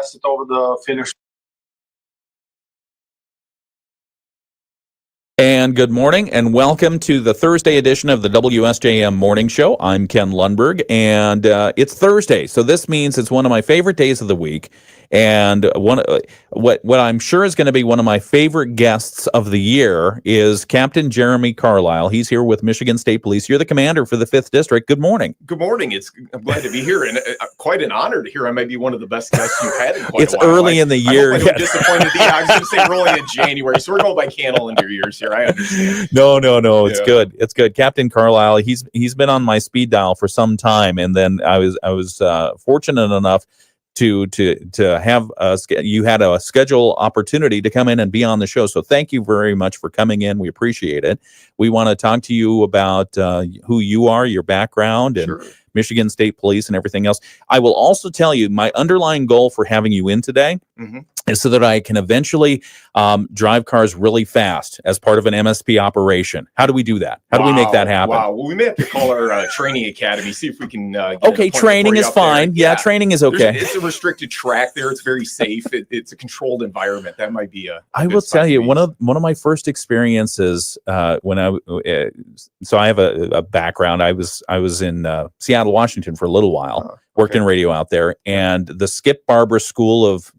passed it over the finish. And good morning, and welcome to the Thursday edition of the WSJM Morning Show. I'm Ken Lundberg, and it's Thursday, so this means it's one of my favorite days of the week, and what I'm sure is going to be one of my favorite guests of the year is Captain Jeremy Carlisle. He's here with Michigan State Police. You're the commander for the 5th District. Good morning. Good morning. I'm glad to be here, and quite an honor to hear I might be one of the best guests you've had in quite it's a while. Early in the year. I hope I don't disappointed you. I was going to say we're only in January, so we're going by calendar years here. I understand. No. It's good. It's good. Captain Carlisle, he's been on my speed dial for some time, and then I was fortunate enough to have you had a schedule opportunity to come in and be on the show. So thank you very much for coming in. We appreciate it. We want to talk to you about who you are, your background, and Sure. Michigan State Police and everything else. I will also tell you my underlying goal for having you in today is so that I can eventually drive cars really fast as part of an MSP operation. How do we do that? How do we make that happen? Wow. Well, we may have to call our training academy, see if we can get Okay, training is fine. Yeah, training is okay. It's a restricted track there. It's very safe. It's a controlled environment. That might be I will tell you, one of my first experiences when so I have a background. I was in Seattle, Washington for a little while. Worked in radio out there, and the Skip Barber School of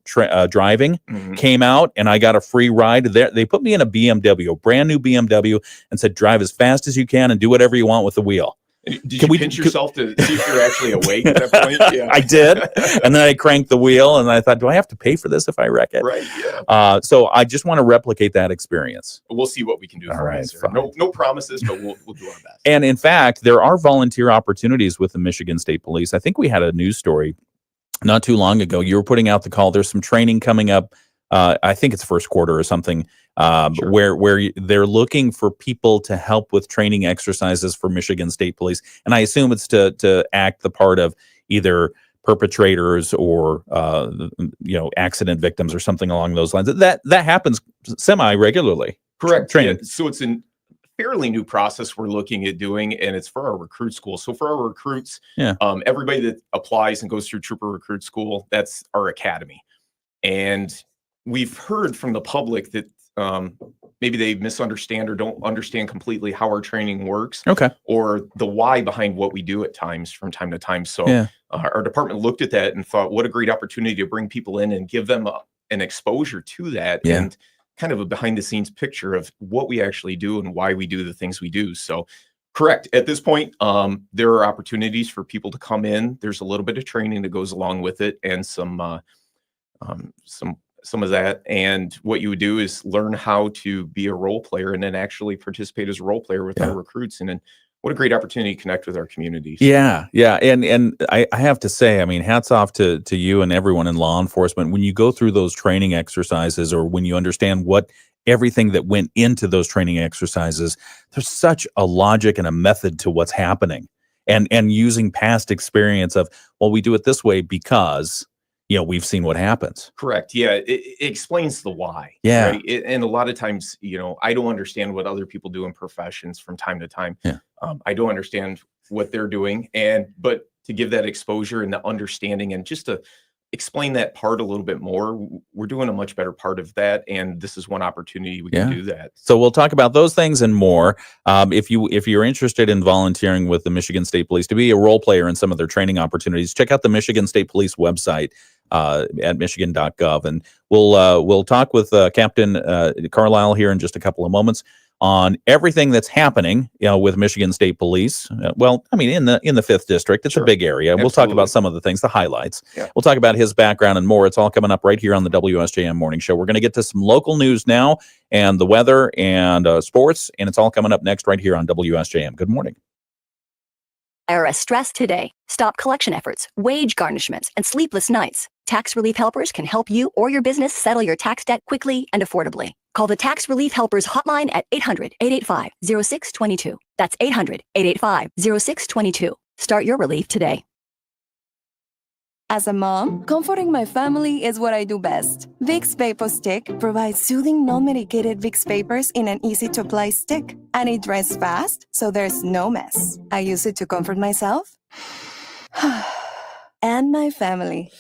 Driving came out, and I got a free ride there. They put me in a BMW, a brand new BMW, and said, drive as fast as you can and do whatever you want with the wheel. Did you pinch yourself to see if you're actually awake at that point? Yeah. I did. And then I cranked the wheel, and I thought, do I have to pay for this if I wreck it? Right, yeah. So I just want to replicate that experience. We'll see what we can do. All right, no promises, but we'll do our best. And in fact, there are volunteer opportunities with the Michigan State Police. I think we had a news story not too long ago. You were putting out the call. There's some training coming up. I think it's first quarter or something, Sure. where they're looking for people to help with training exercises for Michigan State Police. And I assume it's to act the part of either perpetrators or accident victims or something along those lines. That happens semi-regularly. Correct. Training. Yeah. So it's a fairly new process we're looking at doing, and it's for our recruit school. So for our recruits, everybody that applies and goes through Trooper Recruit School, that's our academy. And we've heard from the public that maybe they misunderstand or don't understand completely how our training works, or the why behind what we do at times from time to time. So our department looked at that and thought, what a great opportunity to bring people in and give them an exposure to that and kind of a behind the scenes picture of what we actually do and why we do the things we do. So correct. At this point, there are opportunities for people to come in. There's a little bit of training that goes along with it, and some of that. And what you would do is learn how to be a role player and then actually participate as a role player with our recruits. And then what a great opportunity to connect with our communities. Yeah. And I have to say, I mean, hats off to you and everyone in law enforcement. When you go through those training exercises, or when you understand everything that went into those training exercises, there's such a logic and a method to what's happening, and using past experience of, well, we do it this way because we've seen what happens. Correct. Yeah. It explains the why. Yeah. Right? And a lot of times, I don't understand what other people do in professions from time to time. Yeah. I don't understand what they're doing. But to give that exposure and the understanding and just to explain that part a little bit more, we're doing a much better part of that. And this is one opportunity we can do that. So we'll talk about those things and more. If you're interested in volunteering with the Michigan State Police to be a role player in some of their training opportunities, check out the Michigan State Police website at michigan.gov. And we'll talk with Captain Carlisle here in just a couple of moments on everything that's happening, with Michigan State Police. In the 5th District, it's a big area. Absolutely. We'll talk about some of the things, the highlights. Yeah. We'll talk about his background and more. It's all coming up right here on the WSJM Morning Show. We're going to get to some local news now, and the weather and sports, and it's all coming up next right here on WSJM. Good morning. IRS stress today. Stop collection efforts, wage garnishments, and sleepless nights. Tax Relief Helpers can help you or your business settle your tax debt quickly and affordably. Call the Tax Relief Helpers hotline at 800-885-0622. That's 800-885-0622. Start your relief today. As a mom, comforting my family is what I do best. Vicks Vapor Stick provides soothing, non-medicated Vicks Vapors in an easy-to-apply stick. And it dries fast, so there's no mess. I use it to comfort myself and my family.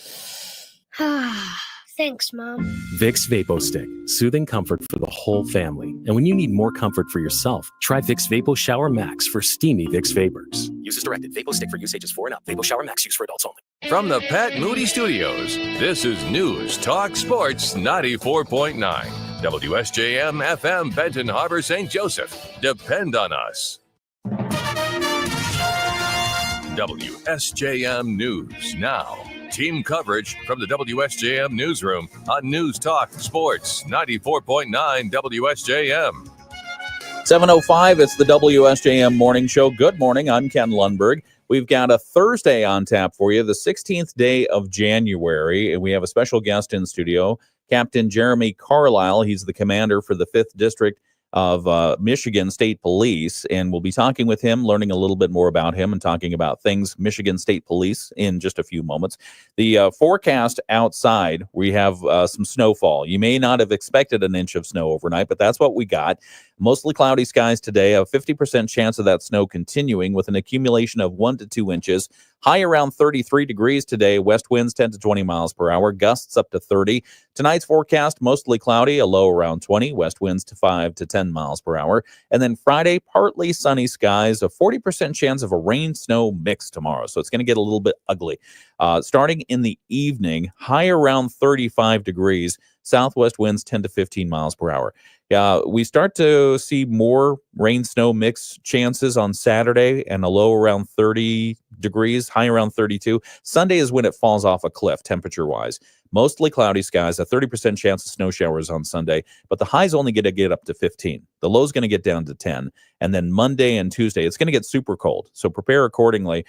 Thanks, Mom. Vicks VapoStick, soothing comfort for the whole family. And when you need more comfort for yourself, try Vicks Vapo Shower Max for steamy Vicks vapors. Use as directed. VapoStick for use ages 4 and up. Vapo Shower Max use for adults only. From the Pat Moody Studios, this is News Talk Sports 94.9. WSJM FM Benton Harbor, St. Joseph. Depend on us. WSJM News now. Team coverage from the WSJM newsroom on News Talk Sports 94.9 WSJM. 7:05, it's the WSJM Morning Show. Good morning, I'm Ken Lundberg. We've got a Thursday on tap for you, the 16th day of January, and we have a special guest in studio, Captain Jeremy Carlisle. He's the commander for the 5th District of Michigan State Police, and we'll be talking with him, learning a little bit more about him and talking about things Michigan State Police in just a few moments. The forecast outside, we have some snowfall. You may not have expected an inch of snow overnight, but that's what we got. Mostly cloudy skies today, a 50% chance of that snow continuing with an accumulation of 1 to 2 inches. High around 33 degrees today, west winds 10 to 20 miles per hour, gusts up to 30. Tonight's forecast, mostly cloudy, a low around 20, west winds to 5 to 10 miles per hour. And then Friday, partly sunny skies, a 40% chance of a rain-snow mix tomorrow. So it's going to get a little bit ugly. Starting in the evening, high around 35 degrees, southwest winds 10 to 15 miles per hour. We start to see more rain-snow mix chances on Saturday and a low around 30 degrees, high around 32. Sunday is when it falls off a cliff, temperature-wise. Mostly cloudy skies, a 30% chance of snow showers on Sunday, but the high's only going to get up to 15. The low's going to get down to 10. And then Monday and Tuesday, it's going to get super cold, so prepare accordingly.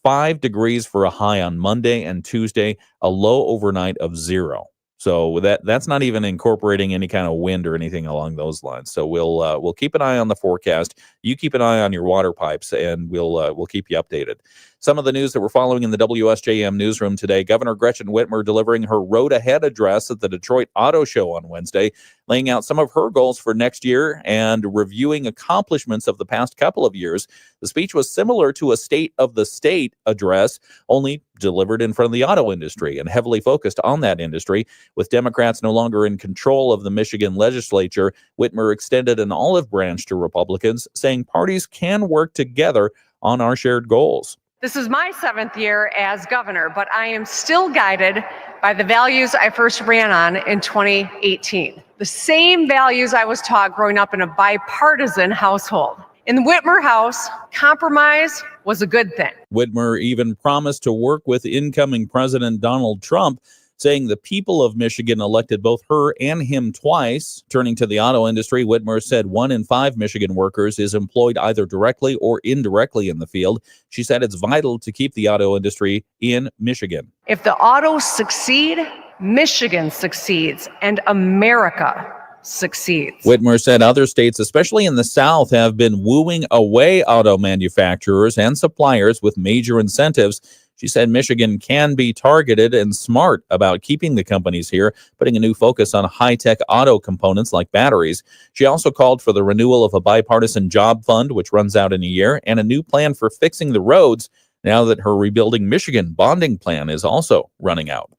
5 degrees for a high on Monday and Tuesday, a low overnight of 0. So that's not even incorporating any kind of wind or anything along those lines. So we'll keep an eye on the forecast. You keep an eye on your water pipes, and we'll keep you updated. Some of the news that we're following in the WSJM newsroom today: Governor Gretchen Whitmer delivering her Road Ahead address at the Detroit Auto Show on Wednesday, laying out some of her goals for next year and reviewing accomplishments of the past couple of years. The speech was similar to a State of the State address, only delivered in front of the auto industry and heavily focused on that industry. With Democrats no longer in control of the Michigan legislature, Whitmer extended an olive branch to Republicans, saying parties can work together on our shared goals. This is my 7th year as governor, but I am still guided by the values I first ran on in 2018. The same values I was taught growing up in a bipartisan household. In the Whitmer house, compromise was a good thing. Whitmer even promised to work with incoming President Donald Trump, saying the people of Michigan elected both her and him twice. Turning to the auto industry, Whitmer said 1 in 5 Michigan workers is employed either directly or indirectly in the field. She said it's vital to keep the auto industry in Michigan. If the autos succeed, Michigan succeeds, and America succeeds. Whitmer said other states, especially in the South, have been wooing away auto manufacturers and suppliers with major incentives. She said Michigan can be targeted and smart about keeping the companies here, putting a new focus on high-tech auto components like batteries. She also called for the renewal of a bipartisan job fund, which runs out in a year, and a new plan for fixing the roads now that her Rebuilding Michigan bonding plan is also running out.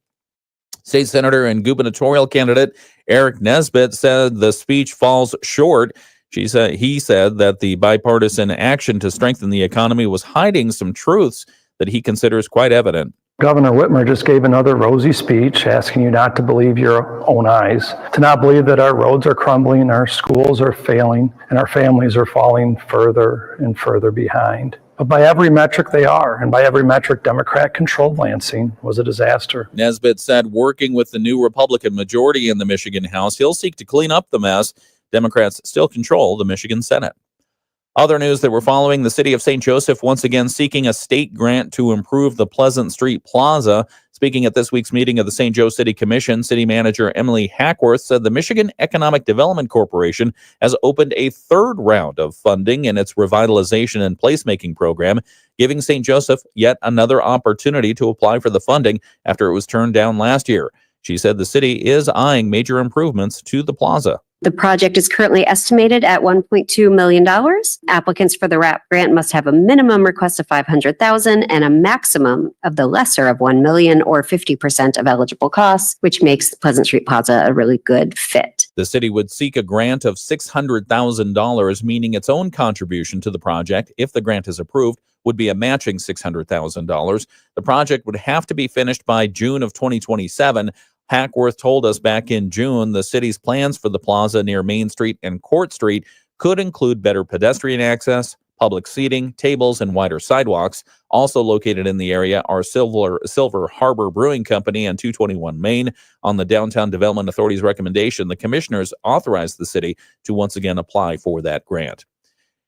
State Senator and gubernatorial candidate Eric Nesbitt said the speech falls short. He said that the bipartisan action to strengthen the economy was hiding some truths that he considers quite evident. Governor Whitmer just gave another rosy speech asking you not to believe your own eyes, to not believe that our roads are crumbling, our schools are failing, and our families are falling further and further behind. But by every metric they are, and by every metric Democrat-controlled Lansing was a disaster. Nesbitt said working with the new Republican majority in the Michigan House, he'll seek to clean up the mess. Democrats still control the Michigan Senate. Other news that we're following: the city of St. Joseph once again seeking a state grant to improve the Pleasant Street Plaza. Speaking at this week's meeting of the St. Joe City Commission, City Manager Emily Hackworth said the Michigan Economic Development Corporation has opened a 3rd round of funding in its revitalization and placemaking program, giving St. Joseph yet another opportunity to apply for the funding after it was turned down last year. She said the city is eyeing major improvements to the plaza. The project is currently estimated at $1.2 million. Applicants for the RAP grant must have a minimum request of $500,000 and a maximum of the lesser of $1 million or 50% of eligible costs, which makes Pleasant Street Plaza a really good fit. The city would seek a grant of $600,000, meaning its own contribution to the project, if the grant is approved, would be a matching $600,000. The project would have to be finished by June of 2027. Hackworth told us back in June the city's plans for the plaza near Main Street and Court Street could include better pedestrian access, public seating, tables, and wider sidewalks. Also located in the area are Silver Harbor Brewing Company and 221 Main. On the Downtown Development Authority's recommendation, the commissioners authorized the city to once again apply for that grant.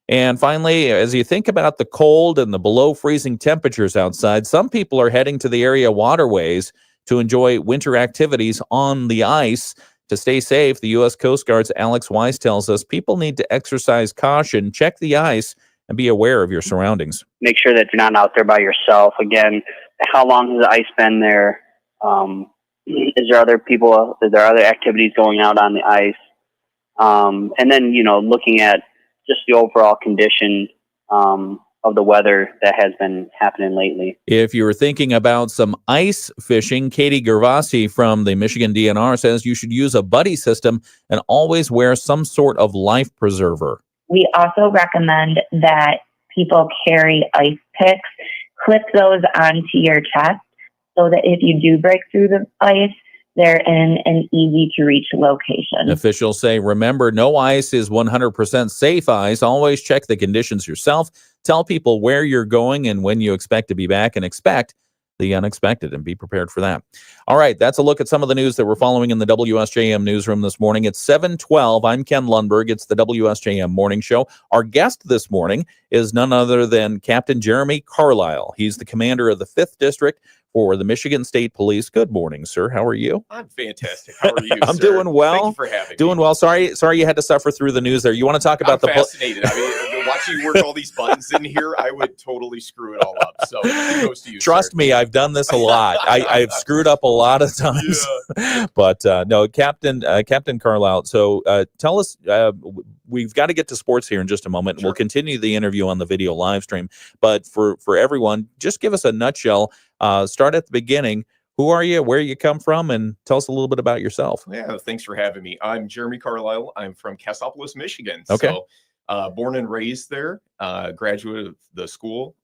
And finally, as you think about the cold and the below freezing temperatures outside, some people are heading to the area waterways to enjoy winter activities on the ice. To stay safe, the U.S. Coast Guard's Alex Weiss tells us people need to exercise caution, check the ice, and be aware of your surroundings. Make sure that you're not out there by yourself. Again, how long has the ice been there? Is there other activities going out on the ice? And then, looking at just the overall condition of the weather that has been happening lately. If you were thinking about some ice fishing, Katie Gervasi from the Michigan DNR says you should use a buddy system and always wear some sort of life preserver. We also recommend that people carry ice picks, clip those onto your chest so that if you do break through the ice, they're in an easy-to-reach location. Officials say, remember, no ice is 100% safe ice. Always check the conditions yourself. Tell people where you're going and when you expect to be back, and expect the unexpected and be prepared for that. All right, that's a look at some of the news that we're following in the WSJM newsroom this morning. It's 7:12. I'm Ken Lundberg. It's the WSJM Morning Show. Our guest this morning is none other than Captain Jeremy Carlisle. He's the commander of the 5th District for the Michigan State Police. Good morning, sir. How are you? I'm fantastic. How are you, I'm sir? doing well. Thank you for having me. Doing well. Sorry you had to suffer through the news there. You want to talk about I'm fascinated. I mean, watching you work all these buttons in here, I would totally screw it all up. So kudos to you, Trust sir. me, I've done this a lot. I've screwed up a lot of times. Yeah. But no, Captain Carlisle. So tell us, we've got to get to sports here in just a moment. Sure. We'll continue the interview on the video live stream. But for everyone, just give us a nutshell. Start at the beginning. Who are you? Where you come from? And tell us a little bit about yourself. Yeah, thanks for having me. I'm Jeremy Carlisle. I'm from Cassopolis, Michigan. Okay. So, born and raised there, graduate of the school.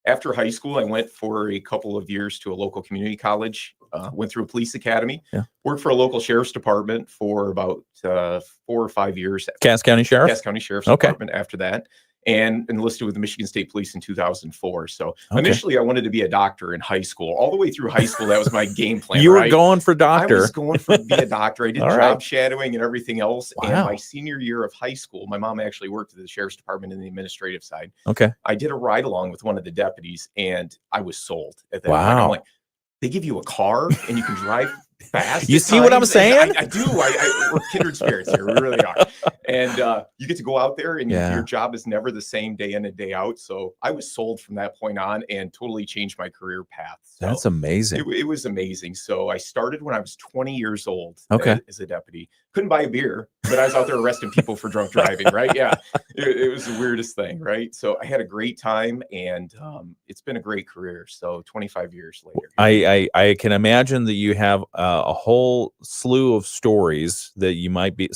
After high school, I went for a couple of years to a local community college, went through a police academy, worked for a local sheriff's department for about 4 or 5 years. Cass County Sheriff? Cass County Sheriff's Department after that. And enlisted with the Michigan State Police in 2004. So initially I wanted to be a doctor in high school. All the way through high school, that was my game plan. You were going for doctor. I was going for be a doctor. I did job shadowing and everything else. Wow. And my senior year of high school, my mom actually worked at the sheriff's department in the administrative side. Okay. I did a ride along with one of the deputies and I was sold at that point. Wow. I'm like, they give you a car and you can drive fast. You see what I'm saying? I do. We're kindred spirits here. We really are. And you get to go out there and your job is never the same day in and day out. So I was sold from that point on and totally changed my career path. So that's amazing. It was amazing. So I started when I was 20 years old as a deputy. Couldn't buy a beer, but I was out there arresting people for drunk driving, right? Yeah. It was the weirdest thing, right? So I had a great time and it's been a great career. So 25 years later. I can imagine that you have a whole slew of stories that you might be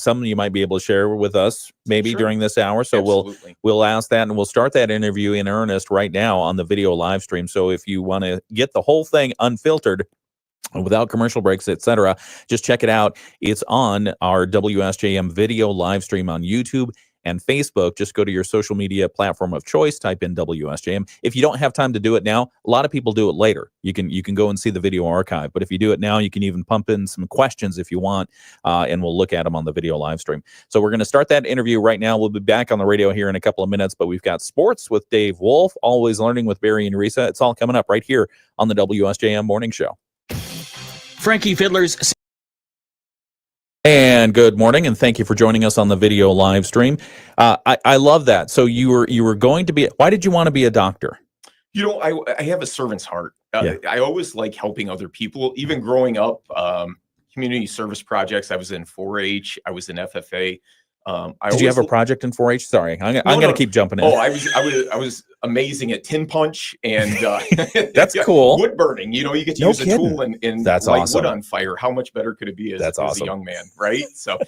able to share with us maybe during this hour. So we'll ask that and we'll start that interview in earnest right now on the video live stream. So if you want to get the whole thing unfiltered, without commercial breaks, etc., just check it out. It's on our WSJM video live stream on YouTube and Facebook. Just go to your social media platform of choice, type in WSJM. If you don't have time to do it now, a lot of people do it later. You can go and see the video archive. But if you do it now, you can even pump in some questions if you want, and we'll look at them on the video live stream. So we're going to start that interview right now. We'll be back on the radio here in a couple of minutes, but we've got sports with Dave Wolf, Always Learning with Barry and Risa. It's all coming up right here on the WSJM Morning Show. Frankie Fiddler's. And good morning, and thank you for joining us on the video live stream. I love that. So you were going to be. Why did you want to be a doctor? You know, I have a servant's heart. I always like helping other people. Even growing up, community service projects. I was in 4-H. I was in FFA. Did you have a project in 4-H? Sorry, I'm going to keep jumping in. Oh, I was amazing at tin punch and that's cool. Wood burning. You know, you get to use a tool and that's light awesome. wood on fire. How much better could it be as awesome. a young man, right? So,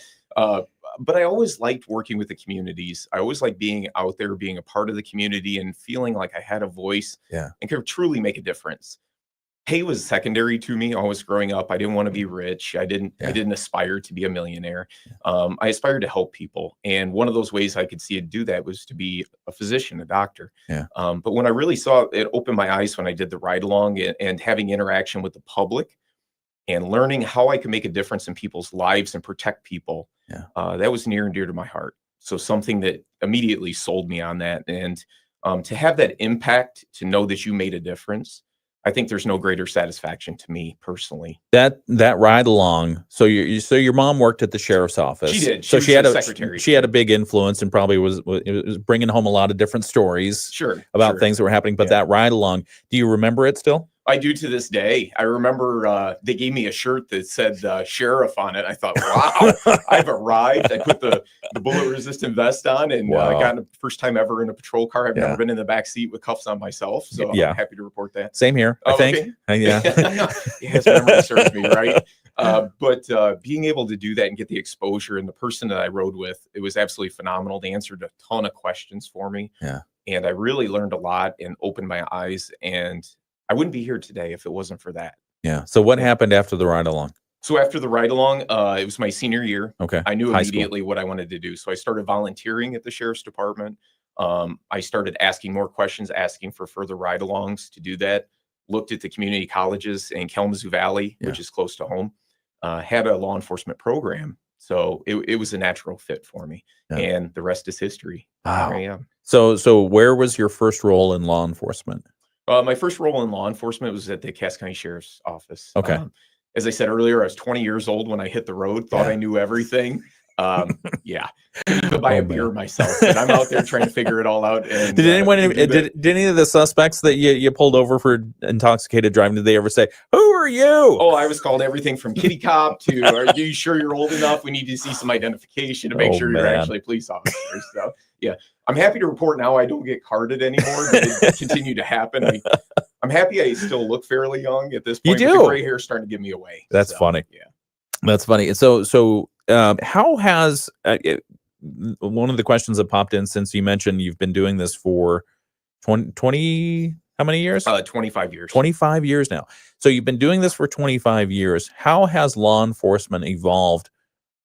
but I always liked working with the communities. I always liked being out there, being a part of the community, and feeling like I had a voice and could truly make a difference. Pay was secondary to me. Always growing up, I didn't want to be rich. I didn't aspire to be a millionaire. I aspired to help people, and one of those ways I could see it do that was to be a physician, a doctor. But when I really saw it, opened my eyes when I did the ride along and having interaction with the public and learning how I could make a difference in people's lives and protect people. That was near and dear to my heart. So something that immediately sold me on that, and to have that impact, to know that you made a difference. I think there's no greater satisfaction to me personally. That ride along. So your mom worked at the sheriff's office. She did. She had a secretary. She had a big influence and probably was bringing home a lot of different stories. About things that were happening. But that ride along, do you remember it still? I do to this day. I remember they gave me a shirt that said sheriff on it. I thought, wow, I've arrived. I put the bullet resistant vest on and got the first time ever in a patrol car. I've never been in the back seat with cuffs on myself. So I'm happy to report that. Same here, I think. Okay. Yes, memory serves me, right? But being able to do that and get the exposure, and the person that I rode with, it was absolutely phenomenal. They answered a ton of questions for me. And I really learned a lot and opened my eyes, and I wouldn't be here today if it wasn't for that. So what happened after the ride along? So after the ride along, it was my senior year. Okay. I knew immediately what I wanted to do. So I started volunteering at the sheriff's department. I started asking more questions, asking for further ride alongs to do that. Looked at the community colleges in Kalamazoo Valley, which is close to home, had a law enforcement program. So it was a natural fit for me. And the rest is history. Wow. Here I am. So where was your first role in law enforcement? My first role in law enforcement was at the Cass County Sheriff's Office. Okay. As I said earlier, I was 20 years old when I hit the road, thought I knew everything. Couldn't even buy a beer myself, but I'm out there trying to figure it all out. And did any of the suspects that you pulled over for intoxicated driving, did they ever say, "Who are you?" Oh, I was called everything from kitty cop to, "Are you sure you're old enough? We need to see some identification to make sure you're actually a police officer." So I'm happy to report now I don't get carded anymore, but it continued to happen. I'm happy I still look fairly young at this point. You do. But the gray hair is starting to give me away. That's funny. That's funny. So how has one of the questions that popped in, since you mentioned you've been doing this for 20 how many years? 25 years. 25 years now. So you've been doing this for 25 years. How has law enforcement evolved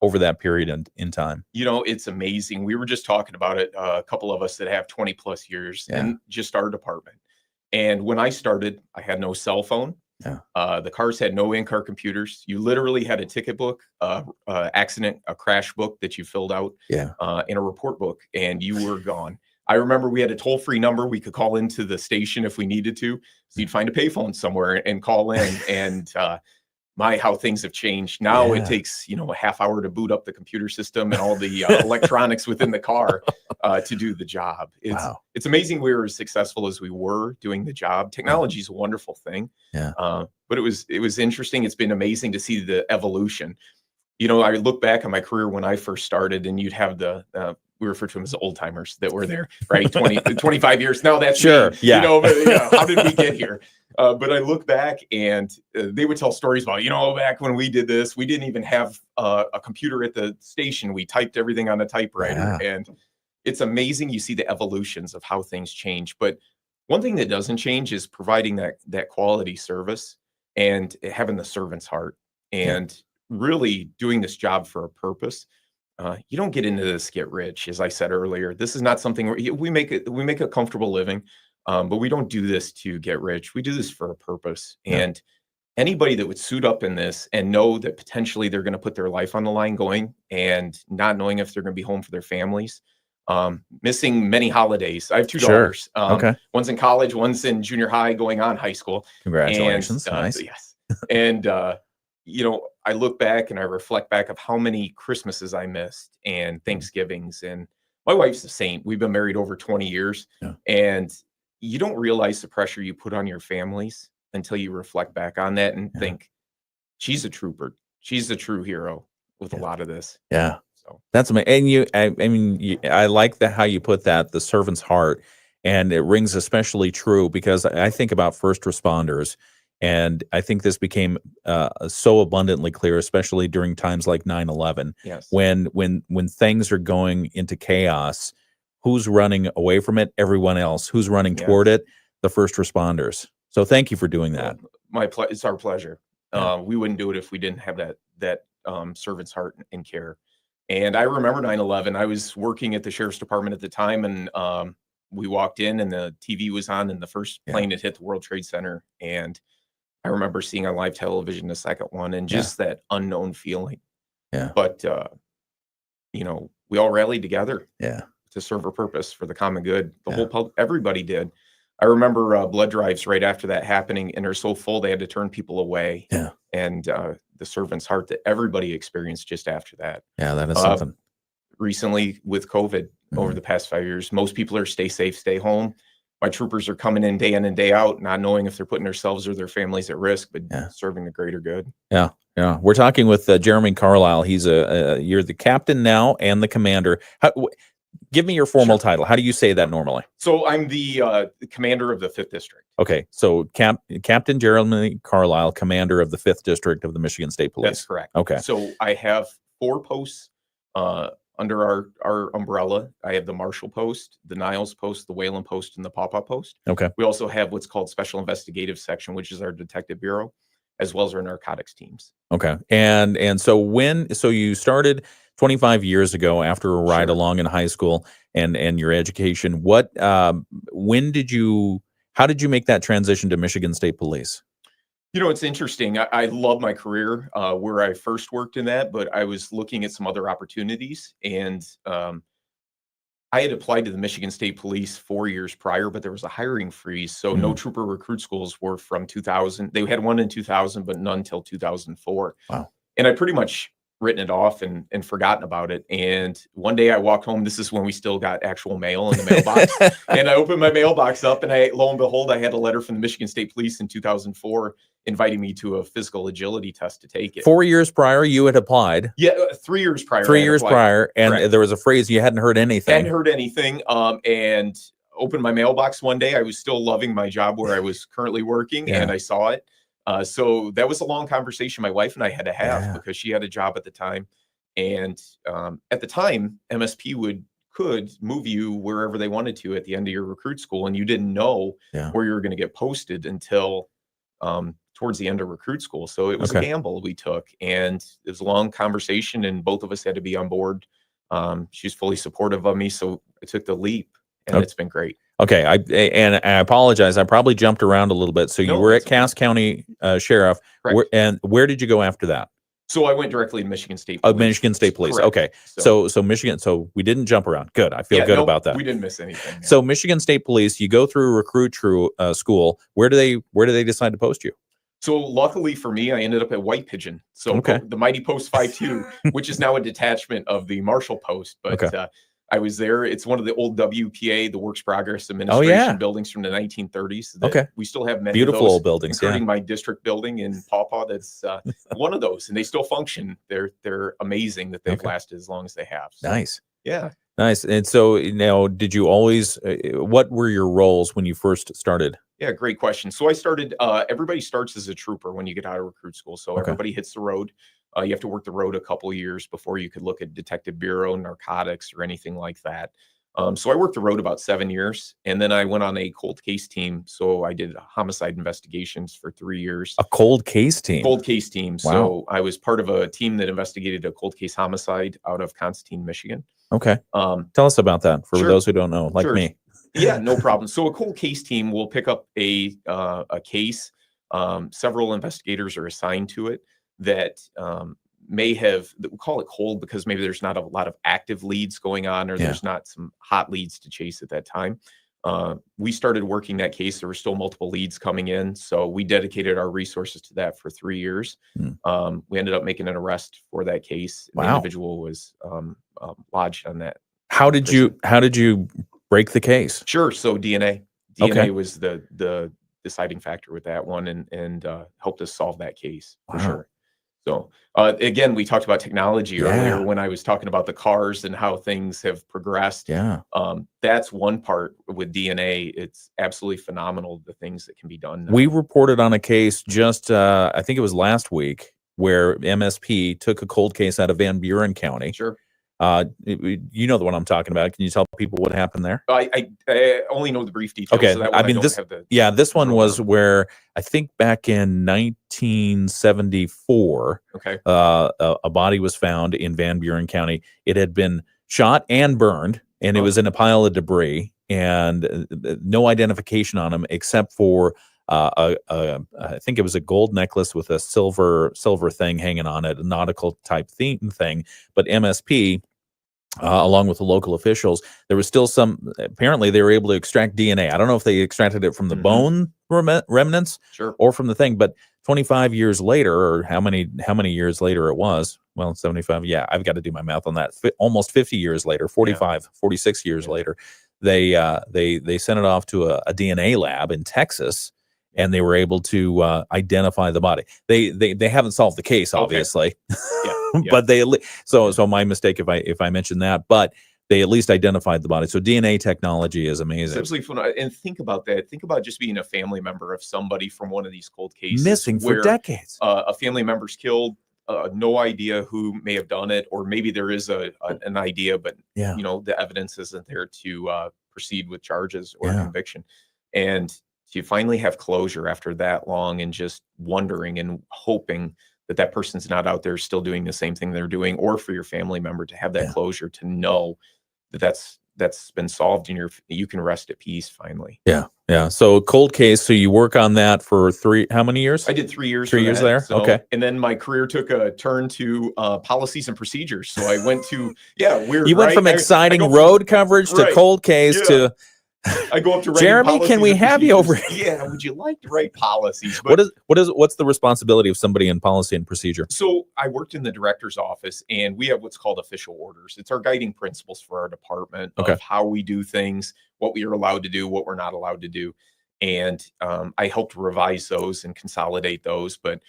over that period in time? You know, it's amazing. We were just talking about it, a couple of us that have 20 plus years in just our department. And when I started, I had no cell phone. The cars had no in-car computers. You literally had a ticket book, accident, a crash book that you filled out, and a report book, and you were gone. I remember we had a toll-free number. We could call into the station if we needed to. So you'd find a payphone somewhere and call in. And how things have changed. Now it takes, a half hour to boot up the computer system and all the electronics within the car to do the job. It's amazing we were as successful as we were doing the job. Technology is a wonderful thing. But it was interesting. It's been amazing to see the evolution. I look back on my career when I first started, and you'd have we refer to them as old timers that were there, right? 25 years. Now that's sure. Me, how did we get here? But I look back, and they would tell stories about, back when we did this, we didn't even have a computer at the station. We typed everything on a typewriter. And it's amazing. You see the evolutions of how things change. But one thing that doesn't change is providing that quality service and having the servant's heart and really doing this job for a purpose. You don't get into this to get rich. As I said earlier, this is not something where we make a comfortable living. But we don't do this to get rich. We do this for a purpose. And anybody that would suit up in this and know that potentially they're going to put their life on the line going and not knowing if they're going to be home for their families, missing many holidays. I have two daughters. One's in college, one's in junior high, going on high school. Congratulations. Nice. Yes. And, I look back and I reflect back of how many Christmases I missed and Thanksgivings. And my wife's a saint. We've been married over 20 years. And you don't realize the pressure you put on your families until you reflect back on that and think, she's a trooper. she's the true hero with a lot of this. Yeah. So That's amazing. And I mean, I like how you put that, the servant's heart, and it rings especially true because I think about first responders, and I think this became so abundantly clear, especially during times like 9/11, yes. when things are going into chaos. Who's running away from it? Everyone else. Who's running toward it? The first responders. So thank you for doing that. It's our pleasure. Yeah. We wouldn't do it if we didn't have that servant's heart and care. And I remember 9/11. I was working at the sheriff's department at the time, and we walked in, and the TV was on, and the first plane had hit the World Trade Center. And I remember seeing on live television the second one, and just that unknown feeling. Yeah. But you know, we all rallied together. Yeah. To serve a purpose for the common good. The whole public, everybody did. I remember blood drives right after that happening, and they're so full they had to turn people away. Yeah. And the servant's heart that everybody experienced just after that. Yeah, that is something. Recently with COVID over the past 5 years, most people are stay safe, stay home. My troopers are coming in and day out, not knowing if they're putting themselves or their families at risk, but serving the greater good. Yeah. Yeah. We're talking with Jeremy Carlisle. He's you're the captain now and the commander. Give me your formal title. How do you say that normally? So I'm the commander of the 5th District. Okay. So Captain Jeremy Carlisle, commander of the 5th District of the Michigan State Police. That's correct. Okay. So I have 4 posts under our umbrella. I have the Marshall Post, the Niles Post, the Wayland Post, and the Pawpaw Post. Okay. We also have what's called Special Investigative Section, which is our Detective Bureau, as well as our narcotics teams. Okay. And so you started 25 years ago after a ride along in high school and your education, how did you make that transition to Michigan State Police? You know, it's interesting. I love my career where I first worked in that, but I was looking at some other opportunities, and I had applied to the Michigan State Police 4 years prior, but there was a hiring freeze. So no trooper recruit schools were from 2000. They had one in 2000, but none until 2004. Wow. And I pretty much written it off and forgotten about it. And one day I walked home. This is when we still got actual mail in the mailbox. And I opened my mailbox up, and lo and behold, I had a letter from the Michigan State Police in 2004 inviting me to a physical agility test to take it. 4 years prior, you had applied. Yeah, 3 years prior. 3 years prior, and Correct. there was a phrase you hadn't heard anything. Hadn't heard anything. And opened my mailbox one day. I was still loving my job where I was currently working, and I saw it. So that was a long conversation my wife and I had to have because she had a job at the time. And at the time, MSP could move you wherever they wanted to at the end of your recruit school, and you didn't know where you were going to get posted until towards the end of recruit school. So it was a gamble we took, and it was a long conversation, and both of us had to be on board. She's fully supportive of me, so I took the leap, and it's been great. Okay, I apologize. I probably jumped around a little bit. So you were at Cass County Sheriff, where did you go after that? So I went directly to Michigan State Police. Michigan State Police. Correct. Okay, so Michigan. So we didn't jump around. Good. I feel good about that. We didn't miss anything. So Michigan State Police, you go through recruit school. Where do they decide to post you? So luckily for me, I ended up at White Pigeon. So the Mighty Post 5-2, which is now a detachment of the Marshall Post. But I was there. It's one of the old WPA, the Works Progress Administration buildings from the 1930s. We still have many beautiful of those, old buildings, including my district building in Pawpaw. That's one of those, and they still function. They're amazing that they've lasted as long as they have. So, nice. Yeah. Nice. And so now, did you always, what were your roles when you first started? Yeah, great question. So I started, everybody starts as a trooper when you get out of recruit school. So everybody hits the road. You have to work the road a couple of years before you could look at Detective Bureau, narcotics, or anything like that. So I worked the road about 7 years, and then I went on a cold case team. So I did homicide investigations for 3 years. A cold case team? Cold case team. Wow. So I was part of a team that investigated a cold case homicide out of Constantine, Michigan. Okay. Tell us about that for those who don't know, like me. Yeah, no problem. So a cold case team will pick up a case. Several investigators are assigned to it that may have, we'll call it cold because maybe there's not a lot of active leads going on, or there's not some hot leads to chase at that time. We started working that case. There were still multiple leads coming in. So we dedicated our resources to that for 3 years. We ended up making an arrest for that case. The individual was lodged on that. How did you break the case? Sure. So DNA was the deciding factor with that one, and helped us solve that case for sure. So again, we talked about technology earlier when I was talking about the cars and how things have progressed. Yeah. That's one part with DNA. It's absolutely phenomenal, the things that can be done now. We reported on a case just, I think it was last week, where MSP took a cold case out of Van Buren County. Sure. You know the one I'm talking about. Can you tell people what happened there? I only know the brief details. Okay. So that one I mean, don't this, have the this one was rundown. where I think back in 1974, Okay. a body was found in Van Buren County. It had been shot and burned, and it was in a pile of debris, and no identification on him except for I think it was a gold necklace with a silver thing hanging on it, a nautical type theme thing. But MSP, along with the local officials, there was still apparently they were able to extract DNA. I don't know if they extracted it from the bone remnants or from the thing, but 25 years later, or how many years later it was, well, 75. Yeah, I've got to do my math on that. Almost 50 years later, 46 years later, they sent it off to a DNA lab in Texas, and they were able to identify the body. They haven't solved the case, obviously. But so my mistake if I mentioned that, but they at least identified the body. So DNA technology is amazing. It's absolutely fun. And think about that. Think about just being a family member of somebody from one of these cold cases. Missing for decades. A family member's killed, no idea who may have done it, or maybe there is an idea, but the evidence isn't there to proceed with charges or conviction. And to finally have closure after that long, and just wondering and hoping that person's not out there still doing the same thing they're doing, or for your family member to have that closure, to know that's been solved, and you can rest at peace finally. Yeah. So cold case. So you work on that for how many years? I did 3 years. 3 years there. So, okay. And then my career took a turn to policies and procedures. So I went to weird. You went from exciting road coverage to cold case to. I go up to Jeremy, can we have you over? Yeah, would you like to write policies? But what's the responsibility of somebody in policy and procedure? So I worked in the director's office, and we have what's called official orders. It's our guiding principles for our department of how we do things, what we are allowed to do, what we're not allowed to do. And I helped revise those and consolidate those. But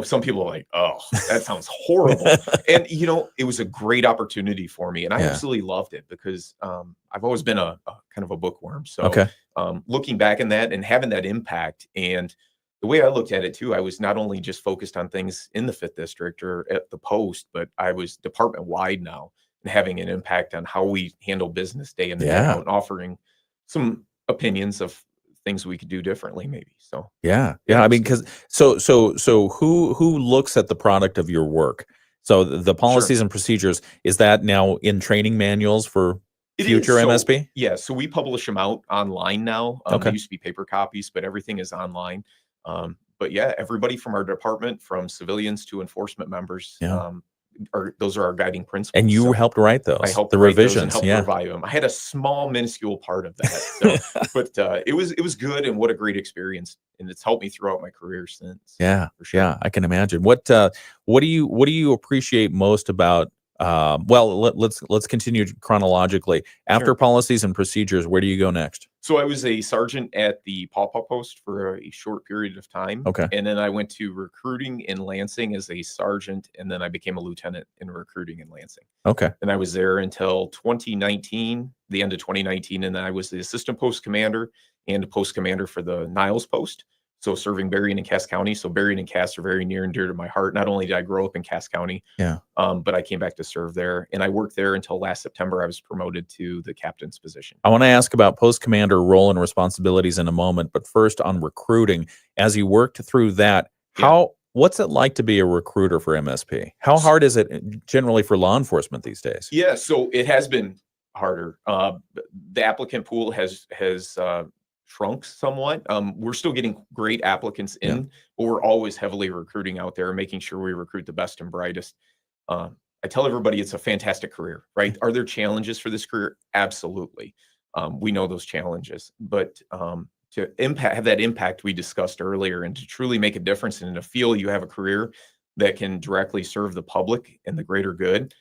some people are like, oh, that sounds horrible. And, it was a great opportunity for me. And I absolutely loved it, because I've always been a kind of a bookworm. So looking back in that and having that impact, and the way I looked at it too, I was not only just focused on things in the 5th District or at the post, but I was department wide now, and having an impact on how we handle business day in and day out, and offering some opinions of things we could do differently, maybe. So I mean, because so who looks at the product of your work? So the policies and procedures, is that now in training manuals for future MSP? Yeah, so we publish them out online now. They used to be paper copies, but everything is online. But everybody from our department, from civilians to enforcement members, those are our guiding principles. And you helped write those. I helped the write revisions. Those and helped revive them. I had a small, minuscule part of that, but it was good, and what a great experience, and it's helped me throughout my career since. Yeah, for sure. Yeah, I can imagine. What do you appreciate most about? Let's continue chronologically. After policies and procedures, where do you go next? So I was a sergeant at the Paw Paw Post for a short period of time. Okay. And then I went to recruiting in Lansing as a sergeant, and then I became a lieutenant in recruiting in Lansing. Okay. And I was there until 2019, the end of 2019, and then I was the assistant post commander and post commander for the Niles Post. So serving Berrien and Cass County. So Berrien and Cass are very near and dear to my heart. Not only did I grow up in Cass County, but I came back to serve there, and I worked there until last September. I was promoted to the captain's position. I want to ask about post commander role and responsibilities in a moment, but first on recruiting. As you worked through that, what's it like to be a recruiter for MSP? How hard is it generally for law enforcement these days? Yeah, so it has been harder. The applicant pool has shrunk somewhat. We're still getting great applicants in, but we're always heavily recruiting out there, making sure we recruit the best and brightest. I tell everybody it's a fantastic career, right? Are there challenges for this career? Absolutely. We know those challenges, but to have that impact we discussed earlier, and to truly make a difference, and to feel you have a career that can directly serve the public and the greater good,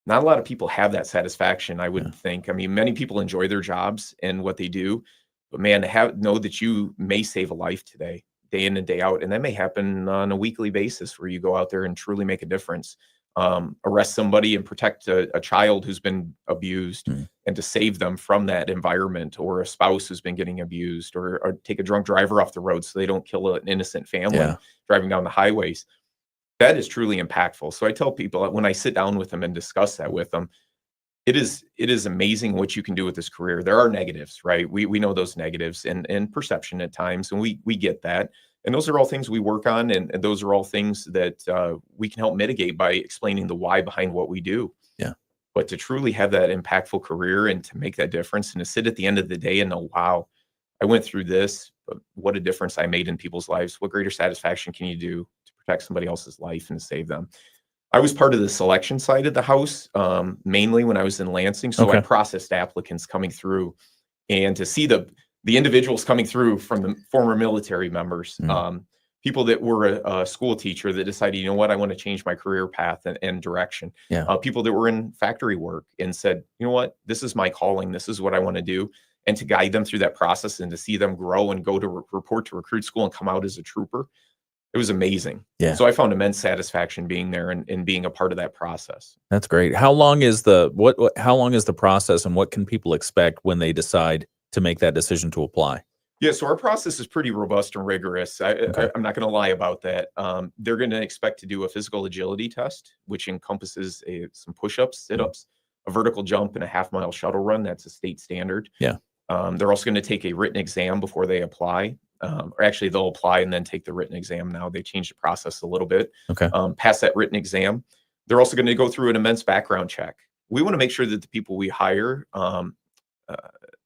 not a lot of people have that satisfaction, I would think. I mean, many people enjoy their jobs and what they do, but man, to know that you may save a life today, day in and day out. And that may happen on a weekly basis where you go out there and truly make a difference. Arrest somebody and protect a child who's been abused and to save them from that environment, or a spouse who's been getting abused, or take a drunk driver off the road so they don't kill an innocent family driving down the highways. That is truly impactful. So I tell people that when I sit down with them and discuss that with them, it is amazing what you can do with this career. There are negatives, right? We know those negatives and perception at times, and we get that. And those are all things we work on, and those are all things that we can help mitigate by explaining the why behind what we do. Yeah. But to truly have that impactful career and to make that difference, and to sit at the end of the day and know, wow, I went through this, but what a difference I made in people's lives. What greater satisfaction can you do to protect somebody else's life and to save them? I was part of the selection side of the house, mainly when I was in Lansing. So I processed applicants coming through, and to see the individuals coming through from the former military members, people that were a school teacher that decided, you know what, I want to change my career path and direction. People that were in factory work and said, you know what, this is my calling. This is what I want to do. And to guide them through that process and to see them grow and go to report to recruit school and come out as a trooper. It was amazing. Yeah. So I found immense satisfaction being there and being a part of that process. That's great. How long is how long is the process, and what can people expect when they decide to make that decision to apply? Yeah, so our process is pretty robust and rigorous. I'm not going to lie about that. They're going to expect to do a physical agility test, which encompasses some push-ups, sit-ups, a vertical jump, and a half-mile shuttle run. That's a state standard. Yeah. They're also going to take a written exam before they apply. Or actually, they'll apply and then take the written exam. Now they changed the process a little bit. Pass that written exam. They're also going to go through an immense background check. We want to make sure that the people we hire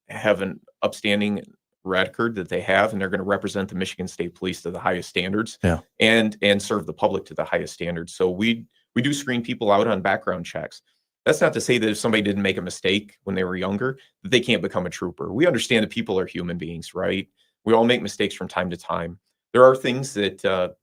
have an upstanding record that they have, and they're going to represent the Michigan State Police to the highest standards, and serve the public to the highest standards. So we do screen people out on background checks. That's not to say that if somebody didn't make a mistake when they were younger, that they can't become a trooper. We understand that people are human beings, right? We all make mistakes from time to time. There are things that,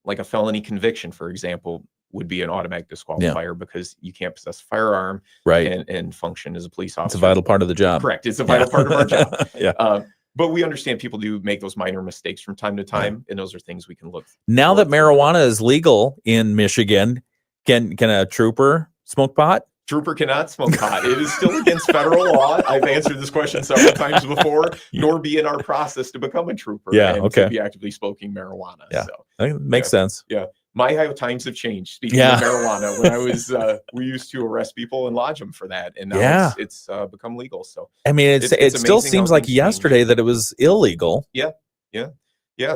like a felony conviction, for example, would be an automatic disqualifier because you can't possess a firearm and function as a police officer. It's a vital part of the job. Correct. It's a vital part of our job. But we understand people do make those minor mistakes from time to time, and those are things we can look. Now that marijuana is legal in Michigan, can a trooper smoke pot? Trooper cannot smoke pot. It is still against federal law. I've answered this question several times before, nor be in our process to become a trooper and to be actively smoking marijuana. Yeah, so, I think it makes sense. Yeah. My times have changed. Speaking of marijuana, when I was, we used to arrest people and lodge them for that. And now it's become legal. So, I mean, it still seems like yesterday that it was illegal. Yeah.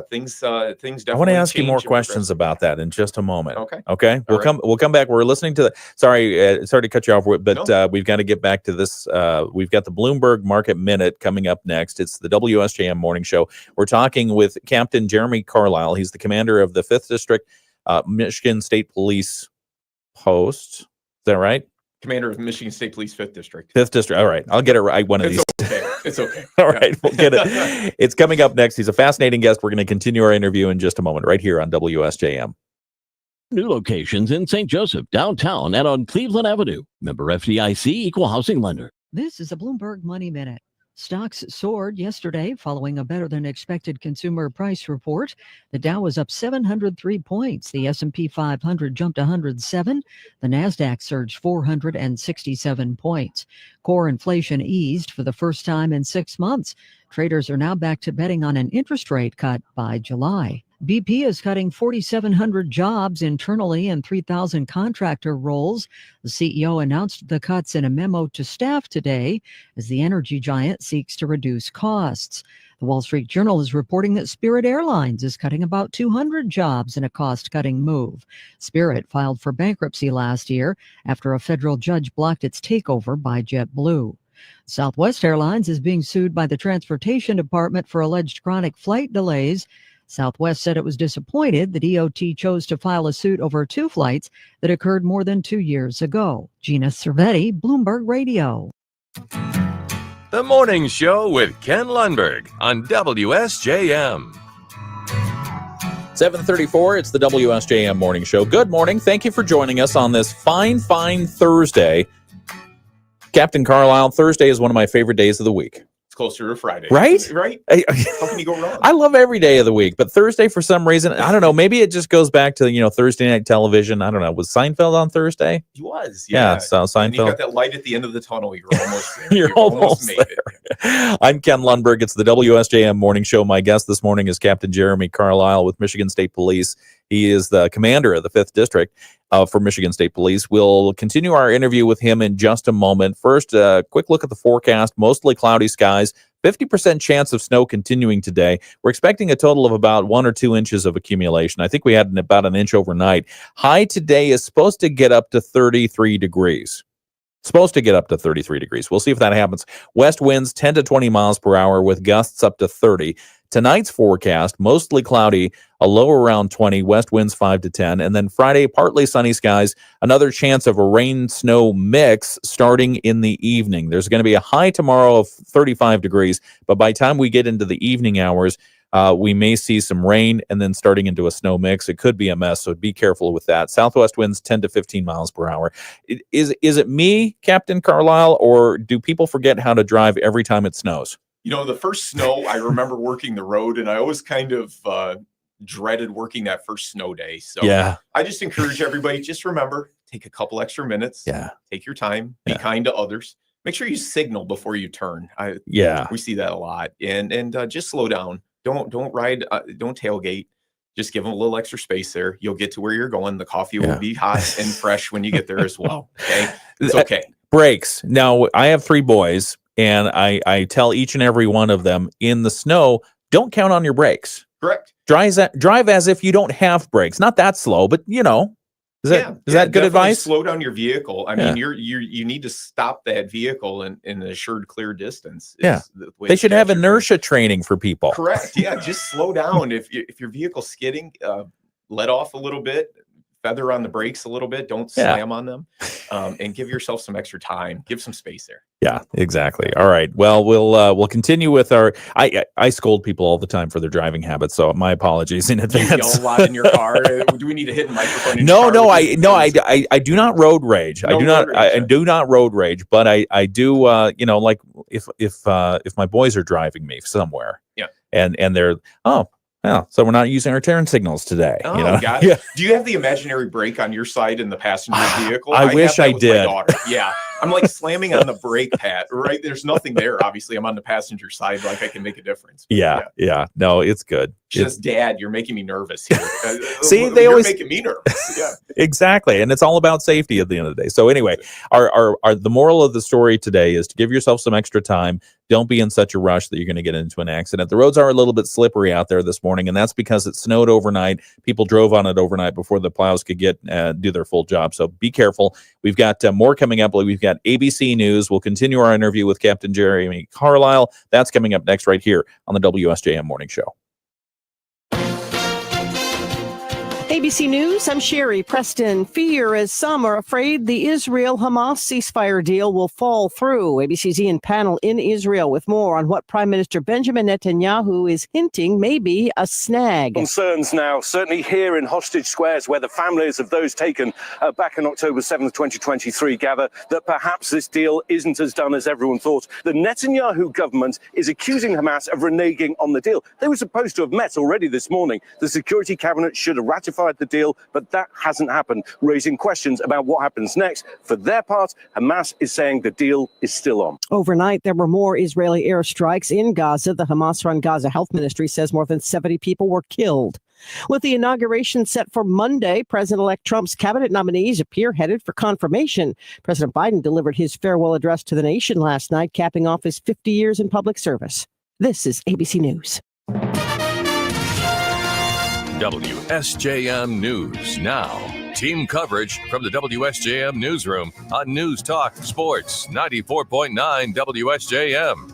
Things definitely. I want to ask you more questions about that in just a moment. Okay. We'll come back. We're listening to sorry to cut you off, but we've got to get back to this. We've got the Bloomberg Market Minute coming up next. It's the WSJM Morning Show. We're talking with Captain Jeremy Carlisle. He's the commander of the 5th District Michigan State Police Post. Is that right? Commander of Michigan State Police 5th District. 5th District. All right. I'll get it right one of these. It's okay. All right. We'll get it. It's coming up next. He's a fascinating guest. We're going to continue our interview in just a moment right here on WSJM. New locations in St. Joseph, downtown, and on Cleveland Avenue. Member FDIC, Equal Housing Lender. This is a Bloomberg Money Minute. Stocks soared yesterday following a better-than-expected consumer price report. The Dow was up 703 points. The S&P 500 jumped 107. The Nasdaq surged 467 points. Core inflation eased for the first time in 6 months. Traders are now back to betting on an interest rate cut by July. BP is cutting 4,700 jobs internally and 3,000 contractor roles. The CEO announced the cuts in a memo to staff today as the energy giant seeks to reduce costs. The Wall Street Journal is reporting that Spirit Airlines is cutting about 200 jobs in a cost-cutting move. Spirit filed for bankruptcy last year after a federal judge blocked its takeover by JetBlue. Southwest Airlines is being sued by the Transportation Department for alleged chronic flight delays. Southwest said it was disappointed the DOT chose to file a suit over 2 flights that occurred more than 2 years ago. Gina Cervetti, Bloomberg Radio. The Morning Show with Ken Lundberg on WSJM. 7:34, it's the WSJM Morning Show. Good morning. Thank you for joining us on this fine Thursday. Captain Carlisle, Thursday is one of my favorite days of the week. It's closer to Friday. Right? Right? How can you go wrong? I love every day of the week, but Thursday for some reason, I don't know, maybe it just goes back to, Thursday night television. I don't know. Was Seinfeld on Thursday? He was, Yeah, so And you Seinfeld. got that light at the end of the tunnel. You're almost there. You're almost made there. it. I'm Ken Lundberg. It's the WSJM Morning Show. My guest this morning is Captain Jeremy Carlisle with Michigan State Police. He is the commander of the 5th District for Michigan State Police. We'll continue our interview with him in just a moment. First, a quick look at the forecast. Mostly cloudy skies. 50% chance of snow continuing today. We're expecting a total of about 1 or 2 inches of accumulation. I think we had about an inch overnight. High today is supposed to get up to 33 degrees. Supposed to get up to 33 degrees. We'll see if that happens. West winds 10 to 20 miles per hour with gusts up to 30. Tonight's forecast, mostly cloudy, a low around 20, west winds 5 to 10. And then Friday, partly sunny skies, another chance of a rain-snow mix starting in the evening. There's going to be a high tomorrow of 35 degrees, but by the time we get into the evening hours, we may see some rain and then starting into a snow mix. It could be a mess, so be careful with that. Southwest winds 10 to 15 miles per hour. Is it me, Captain Carlisle, or do people forget how to drive every time it snows? The first snow, I remember working the road, and I always kind of dreaded working that first snow day. So yeah. I just encourage everybody, just remember, take a couple extra minutes. Yeah. Take your time. Be kind to others. Make sure you signal before you turn. We see that a lot. And just slow down. Don't ride. Don't tailgate. Just give them a little extra space there. You'll get to where you're going. The coffee will be hot and fresh when you get there as well. Okay. It's okay. Brakes. Now, I have 3 boys. And I tell each and every one of them in the snow, don't count on your brakes. Correct. Drive as if you don't have brakes. Not that slow, but is that good advice? Slow down your vehicle. I mean, you need to stop that vehicle in an assured clear distance. They should have inertia training for people. Correct. Yeah, just slow down. If your vehicle's skidding, let off a little bit. Feather on the brakes a little bit. Don't slam on them, and give yourself some extra time. Give some space there. Yeah, exactly. All right. Well, we'll continue with our. I scold people all the time for their driving habits, so my apologies in advance. You yell a lot in your car. Do we need a hidden microphone? I do not road rage. I do not road rage, but I do. Like if my boys are driving me somewhere, and they're so we're not using our turn signals today. Oh, got it. Do you have the imaginary brake on your side in the passenger vehicle? I wish I did. My daughter. Yeah. I'm like slamming on the brake pad, right? There's nothing there. Obviously, I'm on the passenger side, like I can make a difference. Yeah. No, it's good. Just Dad, you're making me nervous here. See, you're making me nervous. Yeah. Exactly. And it's all about safety at the end of the day. So anyway, our the moral of the story today is to give yourself some extra time. Don't be in such a rush that you're going to get into an accident. The roads are a little bit slippery out there this morning, and that's because it snowed overnight. People drove on it overnight before the plows could do their full job. So be careful. We've got more coming up. We've got ABC News. We'll continue our interview with Captain Jeremy Carlisle. That's coming up next right here on the WSJM Morning Show. ABC News, I'm Sherry Preston. Fear as some are afraid the Israel-Hamas ceasefire deal will fall through. ABC's Ian Panel in Israel with more on what Prime Minister Benjamin Netanyahu is hinting may be a snag. Concerns now, certainly here in hostage squares where the families of those taken back on October 7th, 2023 gather, that perhaps this deal isn't as done as everyone thought. The Netanyahu government is accusing Hamas of reneging on the deal. They were supposed to have met already this morning. The Security Cabinet should have ratified the deal, but that hasn't happened, raising questions about what happens next. For their part, Hamas is saying the deal is still on. Overnight, there were more Israeli airstrikes in Gaza. The Hamas-run Gaza Health Ministry says more than 70 people were killed. With the inauguration set for Monday, President-elect Trump's cabinet nominees appear headed for confirmation. President Biden delivered his farewell address to the nation last night, capping off his 50 years in public service. This is ABC News. WSJM News Now. Team coverage from the WSJM Newsroom on News Talk Sports 94.9 WSJM.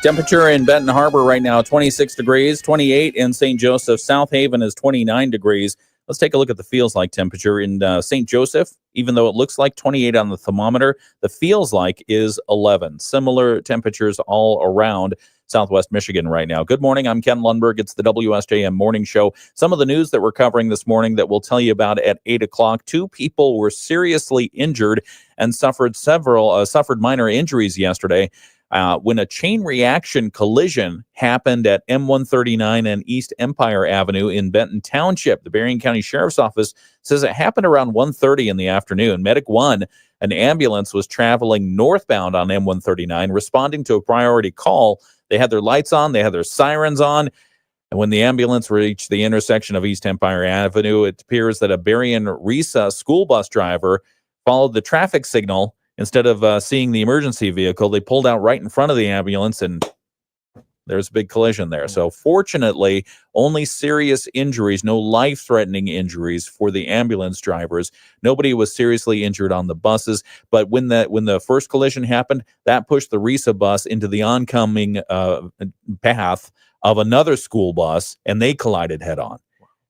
Temperature in Benton Harbor right now, 26 degrees, 28 in St. Joseph. South Haven is 29 degrees. Let's take a look at the feels like temperature in St. Joseph. Even though it looks like 28 on the thermometer, the feels like is 11. Similar temperatures all around Southwest Michigan right now. Good morning. I'm Ken Lundberg. It's the WSJM Morning Show. Some of the news that we're covering this morning that we'll tell you about at 8 o'clock. 2 people were seriously injured and suffered minor injuries yesterday when a chain reaction collision happened at M139 and East Empire Avenue in Benton Township. The Berrien County Sheriff's Office says it happened around 1:30 in the afternoon. Medic 1, an ambulance, was traveling northbound on M139, responding to a priority call. They had their lights on, they had their sirens on, and when the ambulance reached the intersection of East Empire Avenue, it appears that a Berrien RISA school bus driver followed the traffic signal. Instead of seeing the emergency vehicle, they pulled out right in front of the ambulance, and there's a big collision there. So fortunately, only serious injuries, no life-threatening injuries for the ambulance drivers. Nobody was seriously injured on the buses. But when the first collision happened, that pushed the RISA bus into the oncoming path of another school bus, and they collided head-on.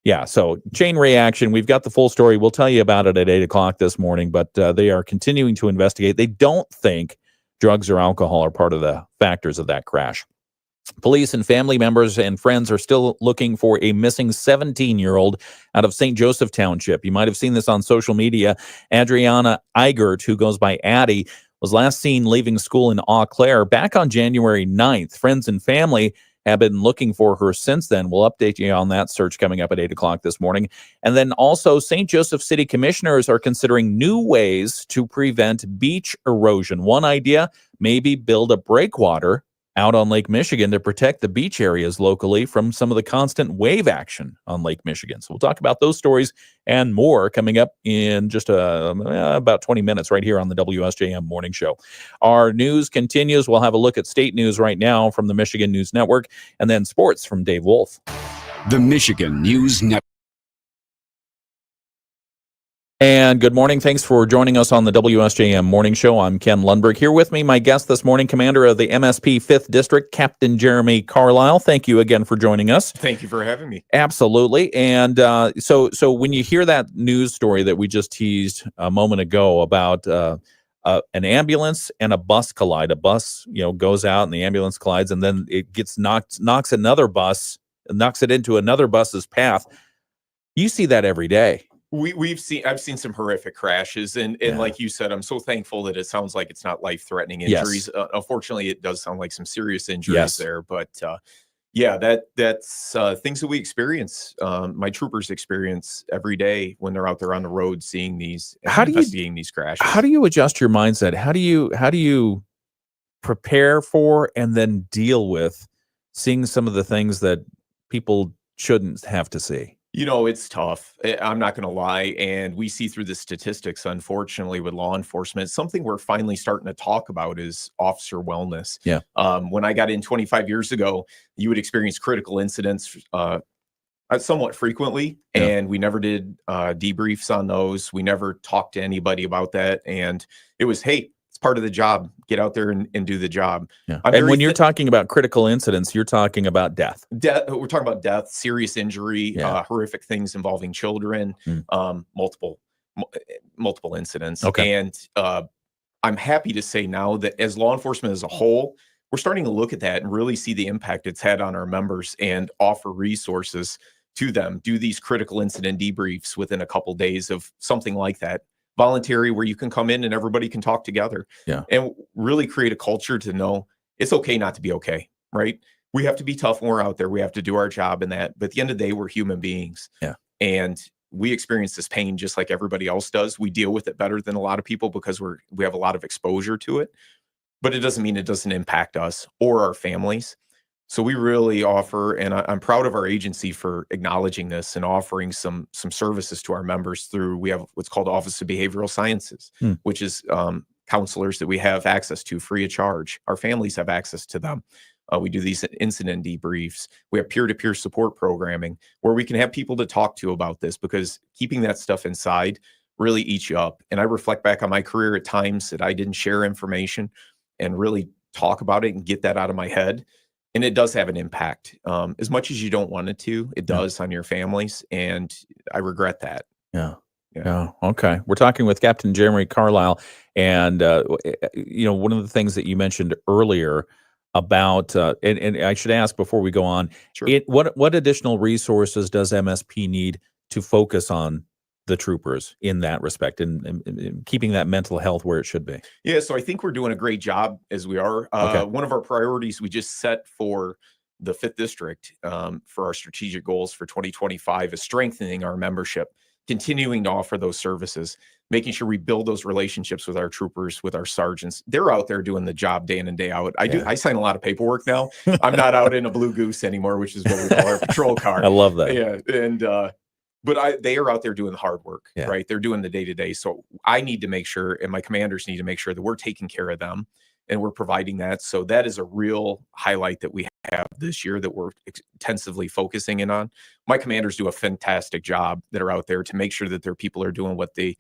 Yeah, so chain reaction. We've got the full story. We'll tell you about it at 8 o'clock this morning, but they are continuing to investigate. They don't think drugs or alcohol are part of the factors of that crash. Police and family members and friends are still looking for a missing 17-year-old out of St. Joseph Township. You might have seen this on social media. Adriana Eigert, who goes by Addie, was last seen leaving school in Eau Claire back on January 9th. Friends and family have been looking for her since then. We'll update you on that search coming up at 8 o'clock this morning. And then also, St. Joseph City commissioners are considering new ways to prevent beach erosion. One idea, maybe build a breakwater out on Lake Michigan to protect the beach areas locally from some of the constant wave action on Lake Michigan. So we'll talk about those stories and more coming up in just about 20 minutes right here on the WSJM Morning Show. Our news continues. We'll have a look at state news right now from the Michigan News Network, and then sports from Dave Wolf. The Michigan News Network. And good morning. Thanks for joining us on the WSJM Morning Show. I'm Ken Lundberg. Here with me, my guest this morning, Commander of the MSP 5th District, Captain Jeremy Carlisle. Thank you again for joining us. Thank you for having me. Absolutely. And so when you hear that news story that we just teased a moment ago about an ambulance and a bus collide, a bus goes out and the ambulance collides, and then it gets knocks it into another bus's path. You see that every day. I've seen some horrific crashes, and like you said, I'm so thankful that it sounds like it's not life-threatening injuries. Yes. Unfortunately, it does sound like some serious injuries there, but that's things that we experience. My troopers experience every day when they're out there on the road seeing these, investigating these crashes. How do you adjust your mindset? How do you prepare for and then deal with seeing some of the things that people shouldn't have to see? It's tough. I'm not going to lie. And we see through the statistics, unfortunately, with law enforcement, something we're finally starting to talk about is officer wellness. Yeah. When I got in 25 years ago, you would experience critical incidents somewhat frequently, and we never did debriefs on those. We never talked to anybody about that. And it was, hey, it's part of the job. Get out there and do the job. Yeah. And when you're talking about critical incidents, you're talking about death. We're talking about death, serious injury, horrific things involving children, multiple incidents. Okay. And I'm happy to say now that as law enforcement as a whole, we're starting to look at that and really see the impact it's had on our members and offer resources to them. Do these critical incident debriefs within a couple days of something like that. Voluntary, where you can come in and everybody can talk together, and really create a culture to know it's okay not to be okay, right? We have to be tough when we're out there. We have to do our job in that. But at the end of the day, we're human beings. Yeah. And we experience this pain just like everybody else does. We deal with it better than a lot of people because we have a lot of exposure to it. But it doesn't mean it doesn't impact us or our families. So we really offer, and I'm proud of our agency for acknowledging this and offering some services to our members through, we have what's called Office of Behavioral Sciences, which is counselors that we have access to free of charge. Our families have access to them. We do these incident debriefs. We have peer-to-peer support programming where we can have people to talk to about this, because keeping that stuff inside really eats you up. And I reflect back on my career at times that I didn't share information and really talk about it and get that out of my head. And it does have an impact. As much as you don't want it to, it does on your families. And I regret that. Yeah. Okay. We're talking with Captain Jeremy Carlisle. And, one of the things that you mentioned earlier about, and I should ask before we go on, Sure. what additional resources does MSP need to focus on the troopers in that respect and keeping that mental health where it should be? Yeah, so I think we're doing a great job as we are. Okay. One of our priorities we just set for the 5th District for our strategic goals for 2025 is strengthening our membership, continuing to offer those services, making sure we build those relationships with our troopers, with our sergeants. They're out there doing the job day in and day out. I sign a lot of paperwork now. I'm not out in a blue goose anymore, which is what we call our patrol car. I love that. Yeah, and but they are out there doing the hard work, right? They're doing the day-to-day. So I need to make sure, and my commanders need to make sure that we're taking care of them and we're providing that. So that is a real highlight that we have this year that we're intensively focusing in on. My commanders do a fantastic job that are out there to make sure that their people are doing what they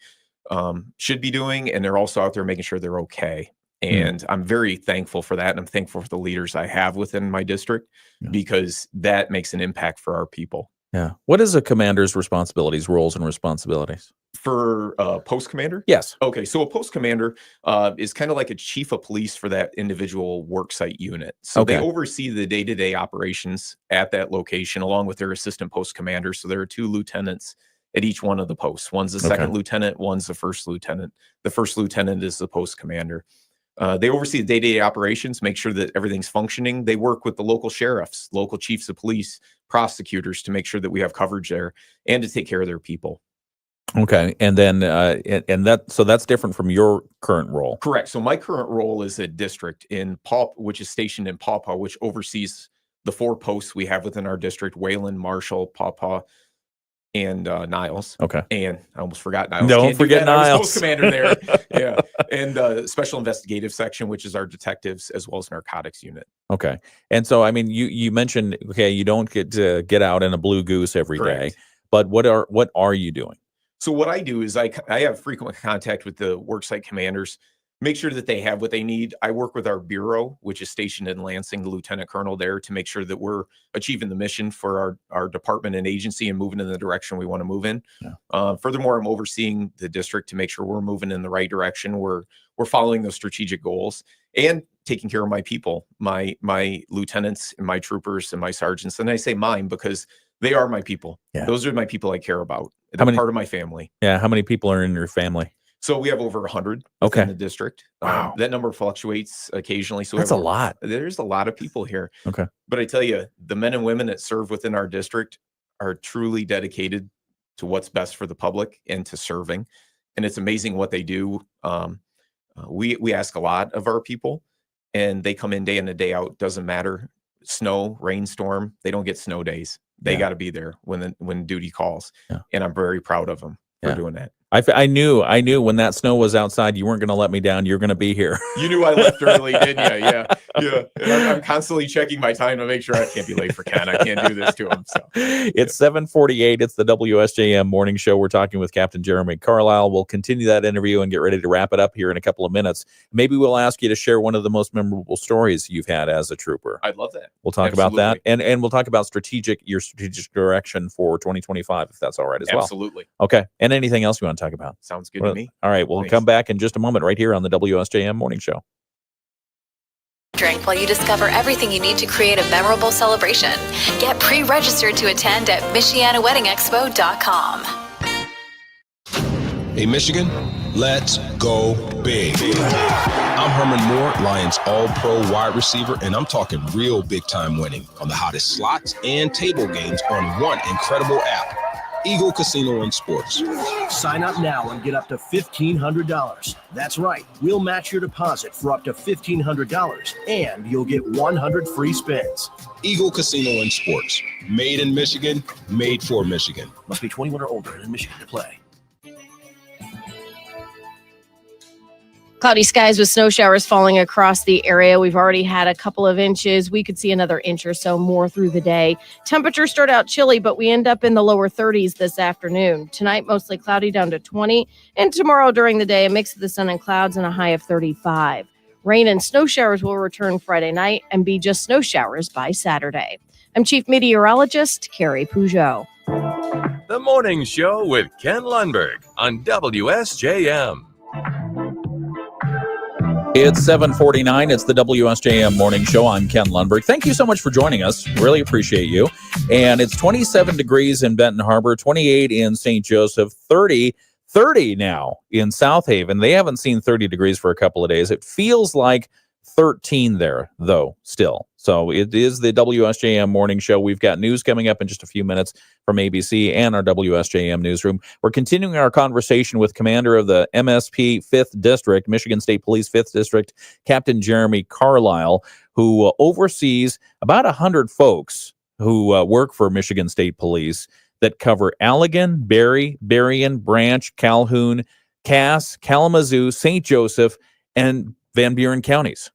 should be doing. And they're also out there making sure they're okay. And I'm very thankful for that. And I'm thankful for the leaders I have within my district because that makes an impact for our people. Yeah. What is a commander's responsibilities, roles and responsibilities? For post commander? Yes. Okay. So a post commander is kind of like a chief of police for that individual worksite unit. So they oversee the day-to-day operations at that location along with their assistant post commander. So there are 2 lieutenants at each one of the posts. One's the second lieutenant, one's the first lieutenant. The first lieutenant is the post commander. They oversee the day-to-day operations, make sure that everything's functioning. They work with the local sheriffs, local chiefs of police, prosecutors to make sure that we have coverage there and to take care of their people. Okay. And then, so that's different from your current role. Correct. So my current role is a district in which is stationed in Pawpaw, which oversees the 4 posts we have within our district: Wayland, Marshall, Pawpaw, and Niles. Okay. And I almost forgot Niles. Don't forget Niles. I was post commander there. Yeah. And special investigative section, which is our detectives as well as narcotics unit. Okay. And so, I mean, you mentioned, okay, you don't get to get out in a blue goose every day, but what are you doing? So what I do is I have frequent contact with the worksite commanders, make sure that they have what they need. I work with our bureau, which is stationed in Lansing, the lieutenant colonel there, to make sure that we're achieving the mission for our department and agency and moving in the direction we want to move in. Furthermore, I'm overseeing the district to make sure we're moving in the right direction. We're following those strategic goals and taking care of my people, my lieutenants and my troopers and my sergeants. And I say mine because they are my people. Yeah. Those are my people I care about. They're part of my family. Yeah. How many people are in your family? So we have over 100 in the district. Wow. That number fluctuates occasionally. So that's a lot. There's a lot of people here. Okay. But I tell you, the men and women that serve within our district are truly dedicated to what's best for the public and to serving. And it's amazing what they do. We ask a lot of our people, and they come in day in and day out. Doesn't matter, snow, rainstorm. They don't get snow days. They got to be there when duty calls. And I'm very proud of them for doing that. I knew when that snow was outside, you weren't going to let me down. You're going to be here. You knew I left early, didn't you? Yeah. And I'm constantly checking my time to make sure I can't be late for Ken. I can't do this to him. So it's 7:48. It's the WSJM morning show. We're talking with Captain Jeremy Carlisle. We'll continue that interview and get ready to wrap it up here in a couple of minutes. Maybe we'll ask you to share one of the most memorable stories you've had as a trooper. I'd love that. We'll talk about that, and we'll talk about your strategic direction for 2025, if that's all right as well. Absolutely. Okay. And anything else you want to talk about? Sounds good to me. All right. We'll come back in just a moment right here on the WSJM Morning Show. Drink while you discover everything you need to create a memorable celebration. Get pre-registered to attend at MichianaWeddingExpo.com. Hey, Michigan, let's go big. I'm Herman Moore, Lions All-Pro wide receiver, and I'm talking real big-time winning on the hottest slots and table games on one incredible app, Eagle Casino and Sports. Sign up now and get up to $1,500. That's right. We'll match your deposit for up to $1,500, and you'll get 100 free spins. Eagle Casino and Sports. Made in Michigan, made for Michigan. Must be 21 or older and in Michigan to play. Cloudy skies with snow showers falling across the area. We've already had a couple of inches. We could see another inch or so more through the day. Temperatures start out chilly, but we end up in the lower 30s this afternoon. Tonight, mostly cloudy down to 20. And tomorrow during the day, a mix of the sun and clouds and a high of 35. Rain and snow showers will return Friday night and be just snow showers by Saturday. I'm Chief Meteorologist Carrie Peugeot. The Morning Show with Ken Lundberg on WSJM. It's 7:49. It's the WSJM Morning Show. I'm Ken Lundberg. Thank you so much for joining us. Really appreciate you. And it's 27 degrees in Benton Harbor, 28 in St. Joseph, 30 now in South Haven. They haven't seen 30 degrees for a couple of days. It feels like 13 there, though, still. So it is the WSJM Morning Show. We've got news coming up in just a few minutes from ABC and our WSJM newsroom. We're continuing our conversation with Commander of the MSP 5th District, Michigan State Police 5th District, Captain Jeremy Carlisle, who oversees about 100 folks who work for Michigan State Police that cover Allegan, Barry, Berrien, Branch, Calhoun, Cass, Kalamazoo, St. Joseph, and Van Buren counties.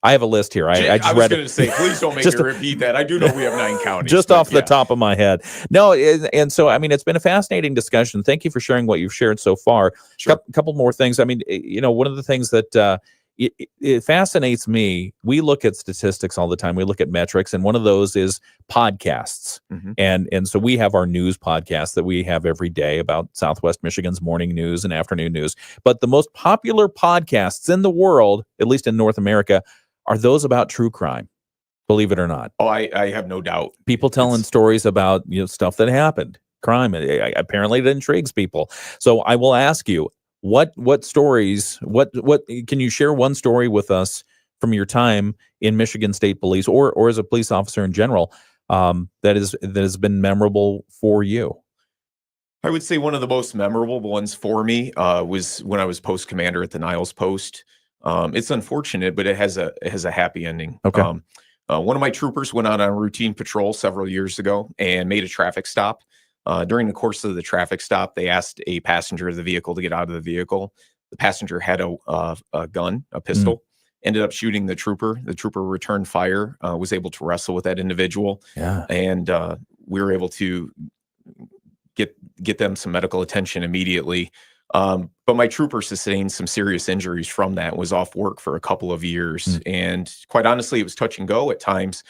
I have a list here. I just was read going to say, please don't make me repeat that. I do know we have 9 counties. Just off the top of my head. No, and so, I mean, it's been a fascinating discussion. Thank you for sharing what you've shared so far. Sure. Couple more things. I mean, one of the things that it fascinates me, we look at statistics all the time. We look at metrics, and one of those is podcasts. Mm-hmm. And so we have our news podcast that we have every day about Southwest Michigan's morning news and afternoon news. But the most popular podcasts in the world, at least in North America, are those about true crime, believe it or not. Oh, I have no doubt. People telling stories about stuff that happened, crime. Apparently it intrigues people. So I will ask you, what stories, what can you share one story with us from your time in Michigan State Police or as a police officer in general that has been memorable for you? I would say one of the most memorable ones for me was when I was post commander at the Niles Post. It's unfortunate, but it has a happy ending. Okay. One of my troopers went out on a routine patrol several years ago and made a traffic stop. During the course of the traffic stop, they asked a passenger of the vehicle to get out of the vehicle. The passenger had a gun, a pistol, ended up shooting the trooper. The trooper returned fire, was able to wrestle with that individual. Yeah. And we were able to get them some medical attention immediately. But my trooper sustained some serious injuries from that, was off work for a couple of years. And quite honestly, it was touch and go at times,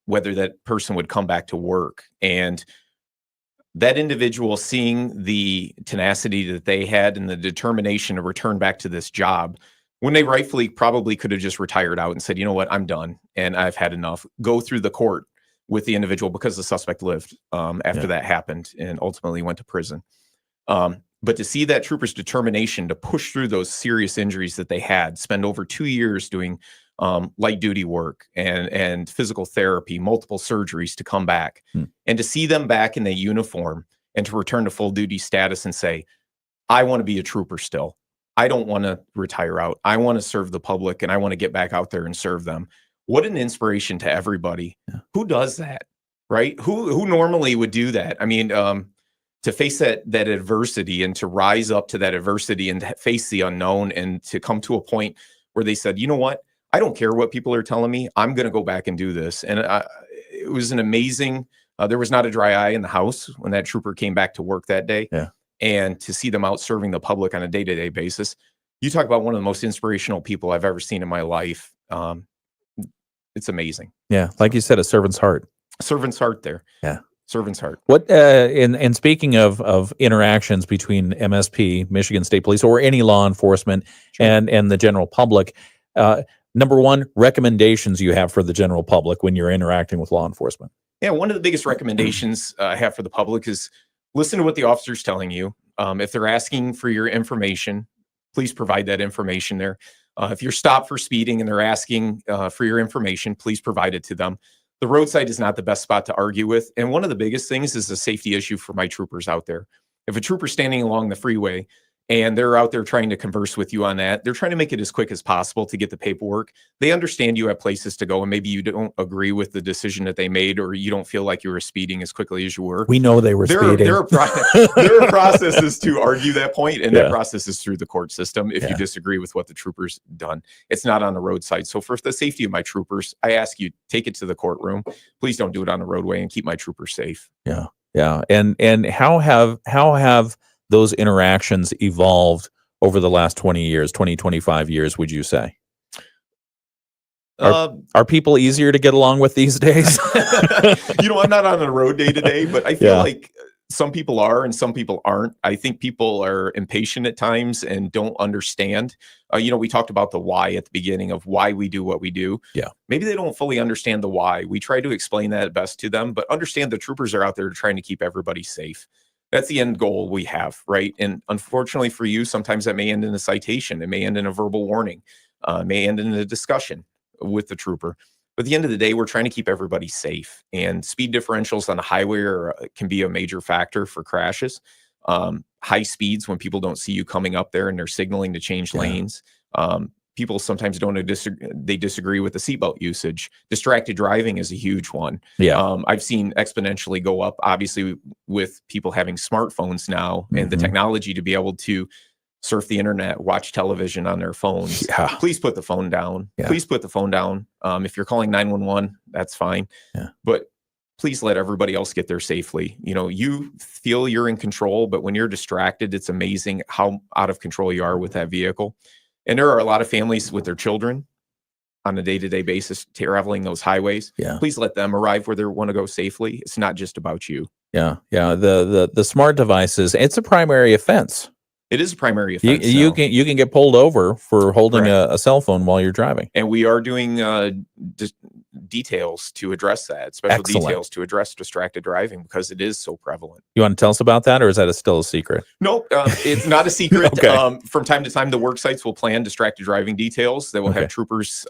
whether that person would come back to work. And that individual, seeing the tenacity that they had and the determination to return back to this job, when they rightfully probably could have just retired out and said, you know what, I'm done and I've had enough, go through the court with the individual, because the suspect lived after that happened and ultimately went to prison. But to see that trooper's determination to push through those serious injuries that they had, spend over 2 years doing light duty work and physical therapy, multiple surgeries to come back, and to see them back in the uniform and to return to full duty status and say, I want to be a trooper still. I don't want to retire out. I want to serve the public and I want to get back out there and serve them. What an inspiration to everybody. Who does that, right? Who normally would do that? I mean, to face that adversity and to rise up to that adversity and to face the unknown and to come to a point where they said, you know what, I don't care what people are telling me. I'm going to go back and do this. And it was an amazing, there was not a dry eye in the house when that trooper came back to work that day. Yeah. And to see them out serving the public on a day-to-day basis, you talk about one of the most inspirational people I've ever seen in my life. It's amazing. Yeah. Like you said, a servant's heart. Servant's heart there. Yeah. Servant's heart. What in speaking of interactions between MSP, Michigan State Police, or any law enforcement and the general public, number one, recommendations you have for the general public when you're interacting with law enforcement? Yeah, one of the biggest recommendations I have for the public is listen to what the officer's telling you. If they're asking for your information, please provide that information there. If you're stopped for speeding and they're asking for your information, please provide it to them. The roadside is not the best spot to argue with. And one of the biggest things is a safety issue for my troopers out there. If a trooper's standing along the freeway and they're out there trying to converse with you on that, they're trying to make it as quick as possible to get the paperwork. They understand you have places to go, and maybe you don't agree with the decision that they made, or you don't feel like you were speeding as quickly as you were. We know they were speeding. There are processes to argue that point, and that process is through the court system if you disagree with what the trooper's done. It's not on the roadside. So for the safety of my troopers, I ask you, take it to the courtroom. Please don't do it on the roadway, and keep my troopers safe. Yeah. Yeah. And how have those interactions evolved over the last 20 years, 25 years, would you say? Are people easier to get along with these days? I'm not on the road day to day, but I feel like Some people are and some people aren't. I think people are impatient at times and don't understand. We talked about the why at the beginning of why we do what we do. Yeah. Maybe they don't fully understand the why. We try to explain that best to them, but understand the troopers are out there trying to keep everybody safe. That's the end goal we have, right? And unfortunately for you, sometimes that may end in a citation. It may end in a verbal warning. May end in a discussion with the trooper. But at the end of the day, we're trying to keep everybody safe, and speed differentials on the highway can be a major factor for crashes. High speeds when people don't see you coming up there and they're signaling to change lanes. People sometimes they disagree with the seatbelt usage. Distracted driving is a huge one. Yeah. I've seen exponentially go up, obviously, with people having smartphones now and the technology to be able to surf the internet, watch television on their phones. Yeah. Please put the phone down. Yeah. Please put the phone down. If you're calling 911, that's fine. Yeah. But please let everybody else get there safely. You feel you're in control, but when you're distracted, it's amazing how out of control you are with that vehicle. And there are a lot of families with their children on a day-to-day basis traveling those highways. Yeah. Please let them arrive where they want to go safely. It's not just about you. Yeah. Yeah. The smart devices, it's a primary offense. It is a primary offense. You can get pulled over for holding a cell phone while you're driving. And we are doing details to address that, special Excellent. details to address distracted driving because it is so prevalent. You want to tell us about that, or is that still a secret? Nope, it's not a secret. Okay. From time to time, the work sites will plan distracted driving details that will have troopers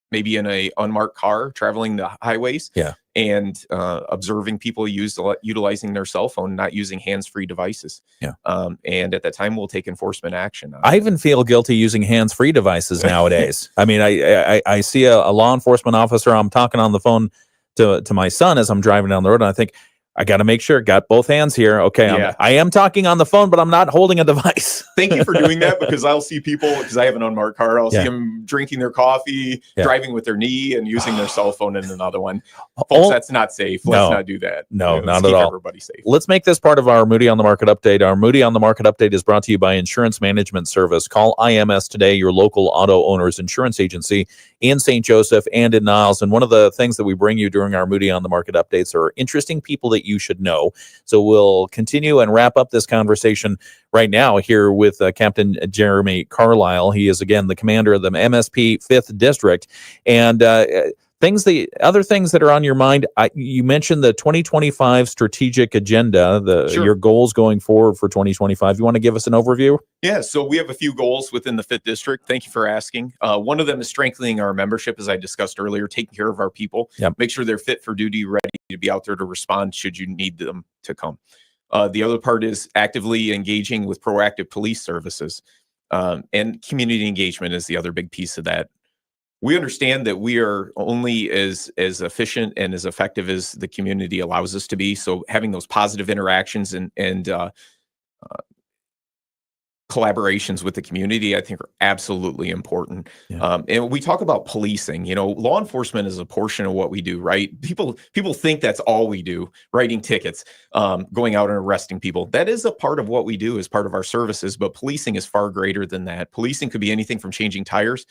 maybe in a unmarked car traveling the highways. Yeah. And observing people utilizing their cell phone, not using hands-free devices. Yeah. And at that time, we'll take enforcement action. I even feel guilty using hands-free devices nowadays. I mean, I see a law enforcement officer. I'm talking on the phone to my son as I'm driving down the road, and I think, I got to make sure, got both hands here. Okay, Yeah. I am talking on the phone, but I'm not holding a device. Thank you for doing that, because I'll see people, because I have an unmarked car, I'll Yeah. see them drinking their coffee, Yeah. driving with their knee, and using their cell phone in another one. Folks, that's not safe. Let's not do that. No, Let's not keep at all. everybody safe. Let's make this part of our Moody on the Market update. Our Moody on the Market update is brought to you by Insurance Management Service. Call IMS today, your local auto owner's insurance agency in St. Joseph and in Niles. And one of the things that we bring you during our Moody on the Market updates are interesting people that you should know. So we'll continue and wrap up this conversation right now here with Captain Jeremy Carlisle. He is, again, the commander of the MSP 5th District. And other things that are on your mind, you mentioned the 2025 strategic agenda, Sure. your goals going forward for 2025. You want to give us an overview? Yeah, so we have a few goals within the 5th District. Thank you for asking. One of them is strengthening our membership, as I discussed earlier, taking care of our people, make sure they're fit for duty, ready to be out there to respond should you need them to come. The other part is actively engaging with proactive police services, and community engagement is the other big piece of that. We understand that we are only as efficient and as effective as the community allows us to be. So having those positive interactions and collaborations with the community, I think, are absolutely important. And we talk about policing. Law enforcement is a portion of what we do, right? People think that's all we do, writing tickets, going out and arresting people. That is a part of what we do as part of our services, but policing is far greater than that. Policing could be anything from changing tires.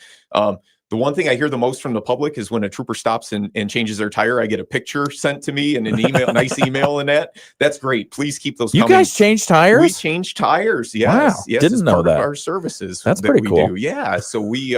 The one thing I hear the most from the public is when a trooper stops and changes their tire, I get a picture sent to me and an email, nice email and that. That's great. Please keep those You coming. guys change tires? We change tires. Yes. Wow. Yes. Didn't it's know part that. of our services. That's that pretty we cool. do. Yeah. So we,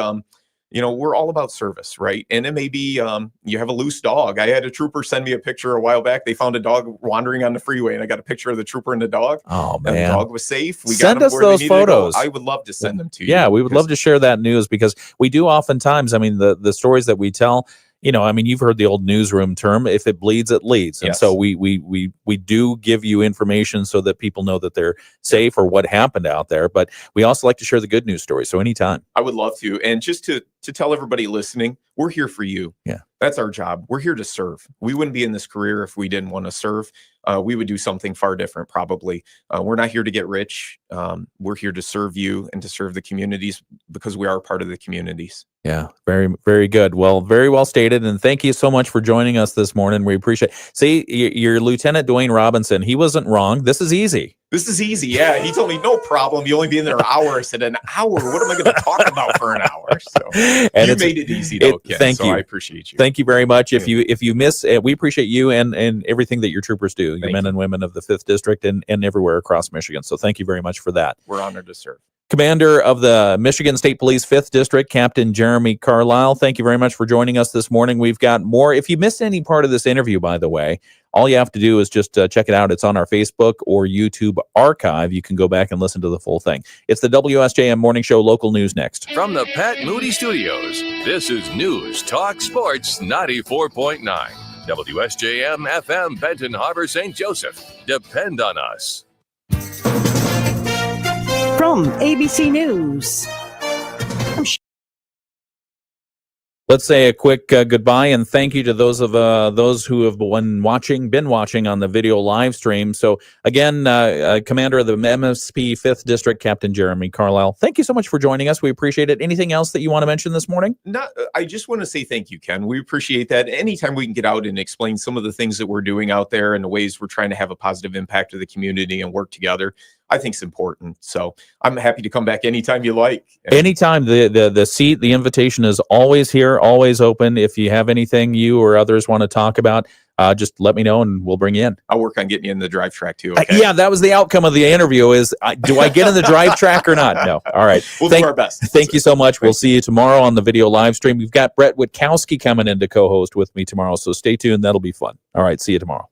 we're all about service, right? And it may be you have a loose dog. I had a trooper send me a picture a while back. They found a dog wandering on the freeway, and I got a picture of the trooper and the dog. Oh, And the man. dog was safe. We Send got us them where those they needed to go. photos. I would love to send them to you. Yeah, we would love to share that news, because we do oftentimes, the stories that we tell, you've heard the old newsroom term, if it bleeds, it leads. And Yes. so we do give you information so that people know that they're safe or what happened out there. But we also like to share the good news stories. So anytime. I would love to. And just to tell everybody listening, we're here for you. Yeah. That's our job. We're here to serve. We wouldn't be in this career if we didn't want to serve. We would do something far different, probably. We're not here to get rich. We're here to serve you and to serve the communities because we are part of the communities. Yeah, very, very good. Well, very well stated. And thank you so much for joining us this morning. We appreciate it. See, your Lieutenant Dwayne Robinson, he wasn't wrong. This is easy. This is easy. Yeah. He told me, no problem. You only be in there an hour. I said, an hour? What am I going to talk about for an hour? So And you it's- made it easy, though, Ken, thank so you. I appreciate you. Thank you very much. If you miss, we appreciate you and everything that your troopers do, your men and women of the 5th District and everywhere across Michigan. So thank you very much for that. We're honored to serve. Commander of the Michigan State Police 5th District, Captain Jeremy Carlisle, thank you very much for joining us this morning. We've got more. If you missed any part of this interview, by the way, all you have to do is just check it out. It's on our Facebook or YouTube archive. You can go back and listen to the full thing. It's the WSJM Morning Show local news next. From the Pat Moody Studios, this is News Talk Sports 94.9. WSJM FM Benton Harbor, St. Joseph. Depend on us. From ABC News. Let's say a quick goodbye and thank you to those who have been watching on the video live stream. So again, Commander of the MSP 5th District, Captain Jeremy Carlisle, thank you so much for joining us. We appreciate it. Anything else that you want to mention this morning? I just want to say thank you, Ken. We appreciate that. Anytime we can get out and explain some of the things that we're doing out there and the ways we're trying to have a positive impact to the community and work together, I think it's important. So I'm happy to come back anytime you like. Anytime. The invitation is always here, always open. If you have anything you or others want to talk about, just let me know and we'll bring you in. I'll work on getting you in the drive track too. Okay? Yeah, that was the outcome of the interview is, do I get in the drive track or not? No. All right. We'll do our best. Thank you so much. We'll see you tomorrow on the video live stream. We've got Brett Witkowski coming in to co-host with me tomorrow, so stay tuned. That'll be fun. All right. See you tomorrow.